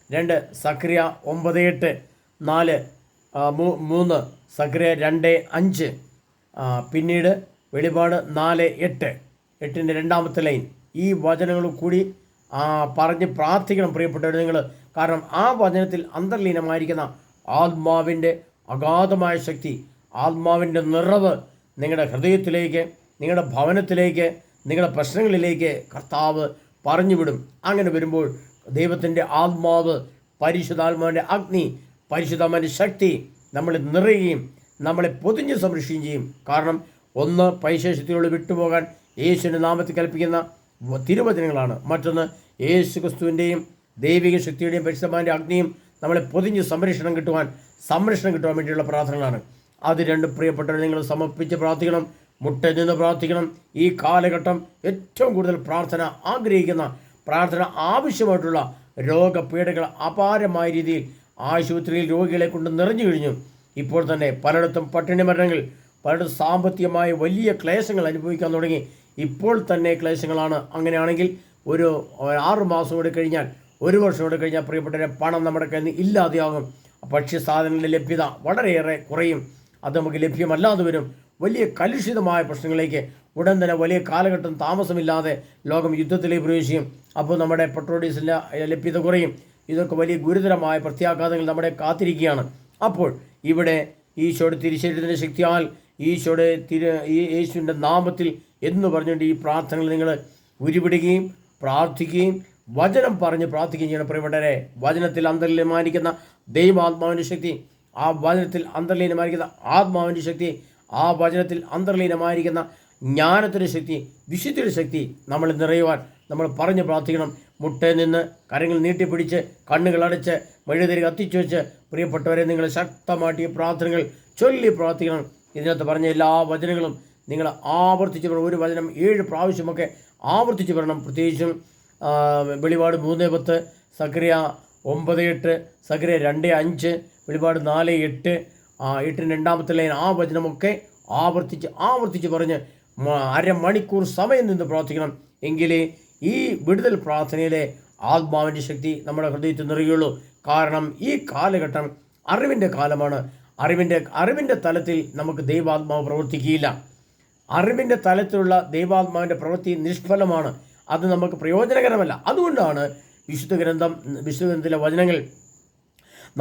2 സക്രിയ 9:8, 3 സക്രിയ 2:5, പിന്നീട് വെളിപാട് 4:8, 8ൻ്റെ 2ാമത്തെ ലൈൻ. ഈ വചനങ്ങൾ കൂടി പറഞ്ഞ് പ്രാർത്ഥിക്കണം പ്രിയപ്പെട്ടവർ നിങ്ങൾ. കാരണം ആ വചനത്തിൽ അന്തർലീനമായിരിക്കുന്ന ആത്മാവിൻ്റെ അഗാധമായ ശക്തി, ആത്മാവിൻ്റെ നിറവ് നിങ്ങളുടെ ഹൃദയത്തിലേക്ക്, നിങ്ങളുടെ ഭവനത്തിലേക്ക്, നിങ്ങളുടെ പ്രശ്നങ്ങളിലേക്ക് കർത്താവ് പറഞ്ഞുവിടും. അങ്ങനെ വരുമ്പോൾ ദൈവത്തിൻ്റെ ആത്മാവ്, പരിശുദ്ധാത്മാവിൻ്റെ അഗ്നി, പരിശുദ്ധാത്മാവിൻ്റെ ശക്തി നമ്മളെ നിറയുകയും നമ്മളെ പൊതിഞ്ഞ് സംരക്ഷിക്കുകയും ചെയ്യും. കാരണം ഒന്ന്, പൈശാചികതയോട് വിട്ടുപോകാൻ യേശുവിൻ്റെ നാമത്തിൽ കൽപ്പിക്കുന്ന തിരുവചനങ്ങളാണ്. മറ്റൊന്ന്, യേശു ക്രിസ്തുവിൻ്റെയും ദൈവിക ശക്തിയുടെയും പരിശുദ്ധമായ അഗ്നിയും നമ്മളെ പൊതിഞ്ഞ് സംരക്ഷണം കിട്ടുവാൻ വേണ്ടിയുള്ള പ്രാർത്ഥനകളാണ്. അത് രണ്ടും പ്രിയപ്പെട്ടവരെ നിങ്ങൾ സമർപ്പിച്ച് പ്രാർത്ഥിക്കണം, മുട്ടനിന്ന് പ്രാർത്ഥിക്കണം. ഈ കാലഘട്ടം ഏറ്റവും കൂടുതൽ പ്രാർത്ഥന ആഗ്രഹിക്കുന്ന, പ്രാർത്ഥന ആവശ്യമായിട്ടുള്ള രോഗപീഠകൾ അപാരമായ രീതിയിൽ ആശുപത്രിയിൽ രോഗികളെ കൊണ്ട് നിറഞ്ഞു കഴിഞ്ഞു. ഇപ്പോൾ തന്നെ പലയിടത്തും പട്ടിണി മരണങ്ങൾ, പലയിടത്തും സാമ്പത്തികമായ വലിയ ക്ലേശങ്ങൾ അനുഭവിക്കാൻ തുടങ്ങി. ഇപ്പോൾ തന്നെ ക്ലേശങ്ങളാണ്. അങ്ങനെയാണെങ്കിൽ ഒരു 6 മാസം കൂടി കഴിഞ്ഞാൽ, 1 വർഷം കൂടി കഴിഞ്ഞാൽ പ്രിയപ്പെട്ടവരെ പണം നമ്മുടെ കയ്യിൽ നിന്ന് ഇല്ലാതെയാകും. ഭക്ഷ്യസാധനങ്ങളുടെ ലഭ്യത വളരെയേറെ കുറയും. അത് നമുക്ക് ലഭ്യമല്ലാതെ വരും. വലിയ കലുഷിതമായ പ്രശ്നങ്ങളിലേക്ക് ഉടൻ തന്നെ വലിയ കാലഘട്ടം താമസമില്ലാതെ ലോകം യുദ്ധത്തിലേക്ക് പ്രവേശിക്കും. അപ്പോൾ നമ്മുടെ പെട്രോൾ ഡീസലിൻ്റെ ലഭ്യത കുറയും. ഇതൊക്കെ വലിയ ഗുരുതരമായ പ്രത്യാഘാതങ്ങൾ നമ്മളെ കാത്തിരിക്കുകയാണ്. അപ്പോൾ ഇവിടെ ഈശോയുടെ തിരുശരീരത്തിൻ്റെ ശക്തിയാൽ, ഈശോയുടെ യേശുവിൻ്റെ നാമത്തിൽ എന്ന് പറഞ്ഞുകൊണ്ട് ഈ പ്രാർത്ഥനകൾ നിങ്ങൾ ഉരുവിടുകയും പ്രാർത്ഥിക്കുകയും വചനം പറഞ്ഞ് പ്രാർത്ഥിക്കുകയും ചെയ്യണം. പ്രിയപ്പെട്ടവരെ, വചനത്തിൽ അന്തർലീനമായിരിക്കുന്ന ദൈവാത്മാവിൻ്റെ ശക്തി, ആ വചനത്തിൽ അന്തർലീനമായിരിക്കുന്ന ആത്മാവിൻ്റെ ശക്തി, ആ വചനത്തിൽ അന്തർലീനമായിരിക്കുന്ന ജ്ഞാനത്തിൻ്റെ ശക്തി, വിശുദ്ധിയുടെ ശക്തി നമ്മൾ നിറയുവാൻ നമ്മൾ പറഞ്ഞ് പ്രാർത്ഥിക്കണം. മുട്ടയിൽ നിന്ന് കരങ്ങൾ നീട്ടിപ്പിടിച്ച് കണ്ണുകൾ അടച്ച് മെഴുതിരി കത്തിച്ചു വെച്ച് പ്രിയപ്പെട്ടവരെ നിങ്ങൾ ശക്തമായിട്ട് ഈ പ്രാർത്ഥനകൾ ചൊല്ലി പ്രാർത്ഥിക്കണം. ഇതിനകത്ത് പറഞ്ഞ എല്ലാ വചനങ്ങളും നിങ്ങൾ ആവർത്തിച്ച് പറയണം. ഒരു വചനം 7 പ്രാവശ്യമൊക്കെ ആവർത്തിച്ച് പറയണം. പ്രത്യേകിച്ചും വെളിപാട് 3:10, സക്രിയ 9:8, സക്രിയ 2:5, വെളിപാട് 4:8, 8 രണ്ടാമത്തെ ലൈൻ, ആ വചനമൊക്കെ ആവർത്തിച്ച് പറഞ്ഞ് അരമണിക്കൂർ സമയം നിന്ന് പ്രാർത്ഥിക്കണം. എങ്കിലേ ഈ വിടുതൽ പ്രാർത്ഥനയിലെ ആത്മാവിൻ്റെ ശക്തി നമ്മുടെ ഹൃദയത്തിൽ നിറയുകയുള്ളൂ. കാരണം ഈ കാലഘട്ടം അറിവിൻ്റെ കാലമാണ്. അറിവിൻ്റെ തലത്തിൽ നമുക്ക് ദൈവാത്മാവ് പ്രവർത്തിക്കുകയില്ല. അറിവിൻ്റെ തലത്തിലുള്ള ദൈവാത്മാവിൻ്റെ പ്രവൃത്തി നിഷ്ഫലമാണ്. അത് നമുക്ക് പ്രയോജനകരമല്ല. അതുകൊണ്ടാണ് വിശുദ്ധ ഗ്രന്ഥത്തിലെ വചനങ്ങൾ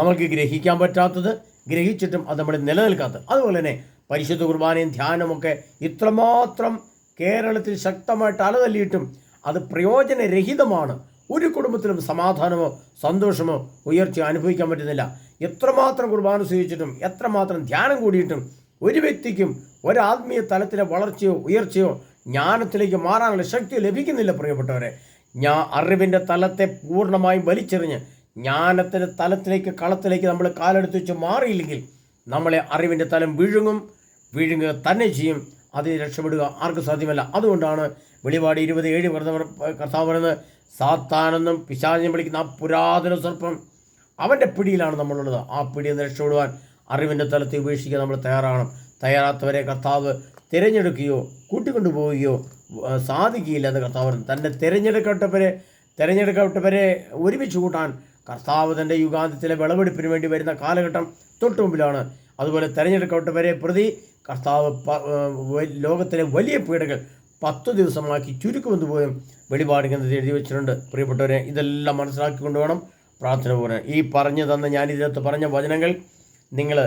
നമുക്ക് ഗ്രഹിക്കാൻ പറ്റാത്തത്, ഗ്രഹിച്ചിട്ടും അത് നമ്മൾ നിലനിൽക്കാത്തത്. അതുപോലെ തന്നെ പരിശുദ്ധ കുർബാനയും ധ്യാനമൊക്കെ ഇത്രമാത്രം കേരളത്തിൽ ശക്തമായിട്ട് അലതല്ലിയിട്ടും അത് പ്രയോജനരഹിതമാണ്. ഒരു കുടുംബത്തിലും സമാധാനമോ സന്തോഷമോ ഉയർച്ചയോ അനുഭവിക്കാൻ പറ്റുന്നില്ല. എത്രമാത്രം കുർബാന സ്വീകരിച്ചിട്ടും എത്രമാത്രം ധ്യാനം കൂടിയിട്ടും ഒരു വ്യക്തിക്കും ഒരാത്മീയ തലത്തിലെ വളർച്ചയോ ഉയർച്ചയോ ജ്ഞാനത്തിലേക്ക് മാറാനുള്ള ശക്തി ലഭിക്കുന്നില്ല. പ്രിയപ്പെട്ടവരെ, അറിവിൻ്റെ തലത്തെ പൂർണ്ണമായും വലിച്ചെറിഞ്ഞ് ജ്ഞാനത്തിൻ്റെ കളത്തിലേക്ക് നമ്മൾ കാലെടുത്ത് വെച്ച് മാറിയില്ലെങ്കിൽ നമ്മളെ അറിവിൻ്റെ തലം വിഴുങ്ങുക തന്നെ ചെയ്യും. അതിൽ രക്ഷപ്പെടുക ആർക്കും സാധ്യമല്ല. അതുകൊണ്ടാണ് വെളിപാട് 20:7 കർത്താവ് പറയുന്നത്, സാത്താനെന്നും പിശാചിനെ വിളിക്കുന്ന ആ പുരാതന സർപ്പം, അവൻ്റെ പിടിയിലാണ് നമ്മളുള്ളത്. ആ പിടിയിൽ നിന്ന് രക്ഷപ്പെടുവാൻ അറിവിൻ്റെ തലത്തെ ഉപേക്ഷിക്കാൻ നമ്മൾ തയ്യാറാത്തവരെ കർത്താവ് തിരഞ്ഞെടുക്കുകയോ കൂട്ടിക്കൊണ്ടുപോവുകയോ സാധിക്കുകയില്ല എന്ന് കർത്താവ് പറഞ്ഞു. തൻ്റെ തിരഞ്ഞെടുക്കപ്പെട്ടവരെ ഒരുമിച്ച് കൂട്ടാൻ കർത്താവ് തൻ്റെ യുഗാന്ത്യത്തിലെ വിളവെടുപ്പിന് വേണ്ടി വരുന്ന കാലഘട്ടം തൊട്ടു മുമ്പിലാണ്. അതുപോലെ തിരഞ്ഞെടുക്കപ്പെട്ടവരെ പ്രതി കർത്താവ് ലോകത്തിലെ വലിയ പീഡകൾ 10 ദിവസമാക്കി ചുരുക്കുമെന്ന് പോലും വെളിപാട് ഗ്രന്ഥത്തിൽ എഴുതി വെച്ചിട്ടുണ്ട്. പ്രിയപ്പെട്ടവരെ, ഇതെല്ലാം മനസ്സിലാക്കിക്കൊണ്ട് വേണം പ്രാർത്ഥന പോകാൻ. ഈ പറഞ്ഞു തന്ന ഞാനിതിനകത്ത് പറഞ്ഞ വചനങ്ങൾ നിങ്ങൾ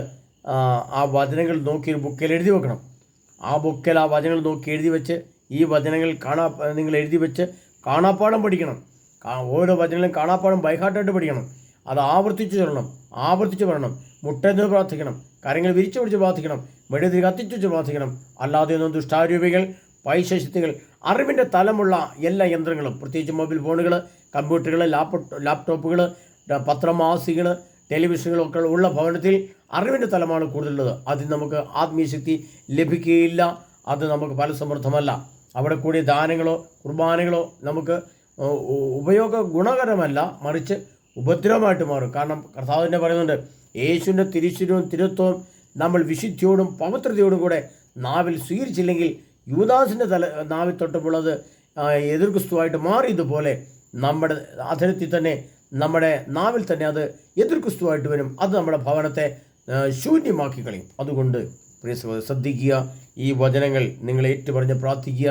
ആ വചനങ്ങൾ നോക്കി ഒരു ബുക്കിൽ എഴുതി വെക്കണം. ആ ബുക്കിൽ ആ വചനങ്ങൾ നോക്കി എഴുതി വെച്ച് ഈ വചനങ്ങൾ നിങ്ങൾ എഴുതി വെച്ച് കാണാപ്പാഠം പഠിക്കണം. ഓരോ വചനങ്ങളും കാണാപ്പാഠം ബൈഹാർട്ടായിട്ട് പഠിക്കണം. അത് ആവർത്തിച്ച് പറയണം. മുട്ടന്ന് പ്രാർത്ഥിക്കണം, കാര്യങ്ങൾ വിരിച്ചു പിടിച്ച് പ്രാർത്ഥിക്കണം, മെഴുതിരി കത്തിച്ചു വെച്ച് പ്രാർത്ഥിക്കണം. അല്ലാതെ ഒന്നും ദുഷ്ടാരൂപികൾ, പൈശാചികതകൾ, അറിവിൻ്റെ തലമുള്ള എല്ലാ യന്ത്രങ്ങളും, പ്രത്യേകിച്ച് മൊബൈൽ ഫോണുകൾ, കമ്പ്യൂട്ടറുകൾ, ലാപ്ടോപ്പുകൾ, പത്രമാസികൾ, ടെലിവിഷനുകളൊക്കെ ഉള്ള ഭവനത്തിൽ അറിവിൻ്റെ തലമാണ് കൂടുതലുള്ളത്. അതിൽ നമുക്ക് ആത്മീയശക്തി ലഭിക്കുകയില്ല. അത് നമുക്ക് ഫലസമൃദ്ധമല്ല. അവിടെ കൂടിയ ദാനങ്ങളോ കുർബാനകളോ നമുക്ക് ഉപയോഗ ഗുണകരമല്ല, മറിച്ച് ഉപദ്രവമായിട്ട് മാറും. കാരണം കർത്താവ് തന്നെ പറയുന്നുണ്ട്, യേശുവിൻ്റെ തിരുശരീരവും തിരുത്വവും നമ്മൾ വിശുദ്ധിയോടും പവിത്രതയോടും കൂടെ നാവിൽ സ്വീകരിച്ചില്ലെങ്കിൽ യൂദാസിൻ്റെ നാവിൽ തൊട്ടപ്പോൾ അത് എതിർ ക്രിസ്തുവായിട്ട് മാറിയതുപോലെ നമ്മുടെ അധരത്തിൽ തന്നെ, നമ്മുടെ നാവിൽ തന്നെ അത് എതിർ ക്രിസ്തുവായിട്ട് വരും. അത് നമ്മുടെ ഭവനത്തെ ശൂന്യമാക്കി കളയും. അതുകൊണ്ട് പ്രിയ സഹോദരൻ, ശ്രദ്ധിക്കുക. ഈ വചനങ്ങൾ നിങ്ങൾ ഏറ്റുപറഞ്ഞ് പ്രാർത്ഥിക്കുക.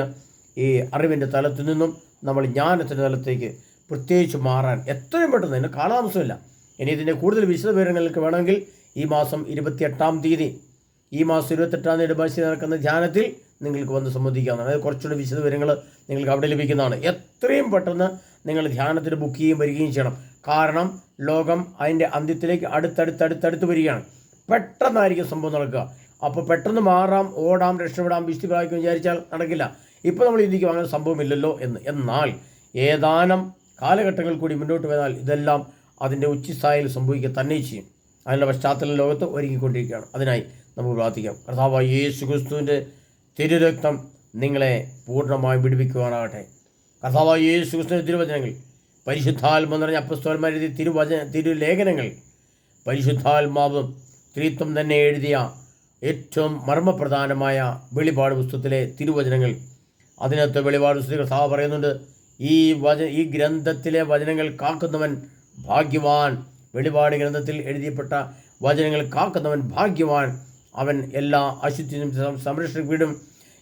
ഈ അറിവിൻ്റെ തലത്തിൽ നിന്നും നമ്മൾ ജ്ഞാനത്തിൻ്റെ തലത്തേക്ക് പ്രത്യേകിച്ച് മാറാൻ എത്രയും പെട്ടെന്ന്, ഇതിന് കാലതാമസമില്ല. ഇനി ഇതിൻ്റെ കൂടുതൽ വിശദവിവരങ്ങൾക്ക് വേണമെങ്കിൽ ഈ മാസം 28-ാം തീയതി ഈ മാസം 28-ാം തീയതി നെടുമ്പാശ്ശേരി നടക്കുന്ന ധ്യാനത്തിൽ നിങ്ങൾക്ക് വന്ന് സംബന്ധിക്കാവുന്നതാണ്. അതായത് കുറച്ചുകൂടി വിശദവിവരങ്ങൾ നിങ്ങൾക്ക് അവിടെ ലഭിക്കുന്നതാണ്. എത്രയും പെട്ടെന്ന് നിങ്ങൾ ധ്യാനത്തിന് ബുക്ക് ചെയ്യുകയും വരികയും ചെയ്യണം. കാരണം ലോകം അതിൻ്റെ അന്ത്യത്തിലേക്ക് അടുത്തടുത്ത് വരികയാണ്. പെട്ടെന്നായിരിക്കും സംഭവം നടക്കുക. അപ്പോൾ പെട്ടെന്ന് മാറാം, ഓടാം, രക്ഷപ്പെടാം, വിശുദ്ധി പ്രാപിക്കും വിചാരിച്ചാൽ നടക്കില്ല. ഇപ്പോൾ നമ്മൾ ചിന്തിക്കും അങ്ങനെ സംഭവമില്ലല്ലോ എന്ന്. എന്നാൽ ഏതാനും കാലഘട്ടങ്ങൾ കൂടി മുന്നോട്ട് പോയാൽ ഇതെല്ലാം അതിൻ്റെ ഉച്ചസ്ഥായിയിൽ സംഭവിക്കുക തന്നെ ചെയ്യും. അതിനുള്ള പശ്ചാത്തലം ലോകത്ത് ഒരുങ്ങിക്കൊണ്ടിരിക്കുകയാണ്. അതിനായി നമുക്ക് പ്രാർത്ഥിക്കാം. കർത്താവായ യേശു ക്രിസ്തുവിൻ്റെ തിരുരക്തം നിങ്ങളെ പൂർണ്ണമായും വിടുവിക്കുവാനാകട്ടെ. കർത്താവായ യേശു ക്രിസ്തുവിൻ്റെ തിരുവചനങ്ങൾ, പരിശുദ്ധാത്മ നിറഞ്ഞ അപ്പസ്തോലന്മാർ എഴുതിയ തിരുലേഖനങ്ങൾ, പരിശുദ്ധാത്മാവും ത്രിത്വം തന്നെ എഴുതിയ ഏറ്റവും മർമ്മപ്രധാനമായ വെളിപാട് പുസ്തകത്തിലെ തിരുവചനങ്ങൾ. അതിനകത്ത് വെളിപാട് പുസ്തകത്തിൽ കർത്താവ് പറയുന്നുണ്ട്, ഈ ഗ്രന്ഥത്തിലെ വചനങ്ങൾ കാക്കുന്നവൻ ഭാഗ്യവാൻ. വെളിപാട് ഗ്രന്ഥത്തിൽ എഴുതിയപ്പെട്ട വചനങ്ങൾ കാക്കുന്നവൻ ഭാഗ്യവാൻ. അവൻ എല്ലാ അശുദ്ധിയും സംരക്ഷണം,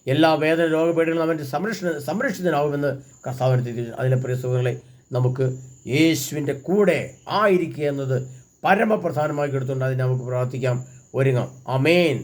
എല്ലാ വേദന രോഗപീഠകളും അവൻ്റെ സംരക്ഷിതനാകുമെന്ന് കർത്താവിന് തിരിച്ചു. അതിലെ പ്രിയ സുഹൃത്തുക്കളെ, നമുക്ക് യേശുവിൻ്റെ കൂടെ ആയിരിക്കുക എന്നത് പരമപ്രധാനമായി എടുത്തുകൊണ്ട് അതിന് നമുക്ക് പ്രാർത്ഥിക്കാം, ഒരുങ്ങാം. ആമേൻ.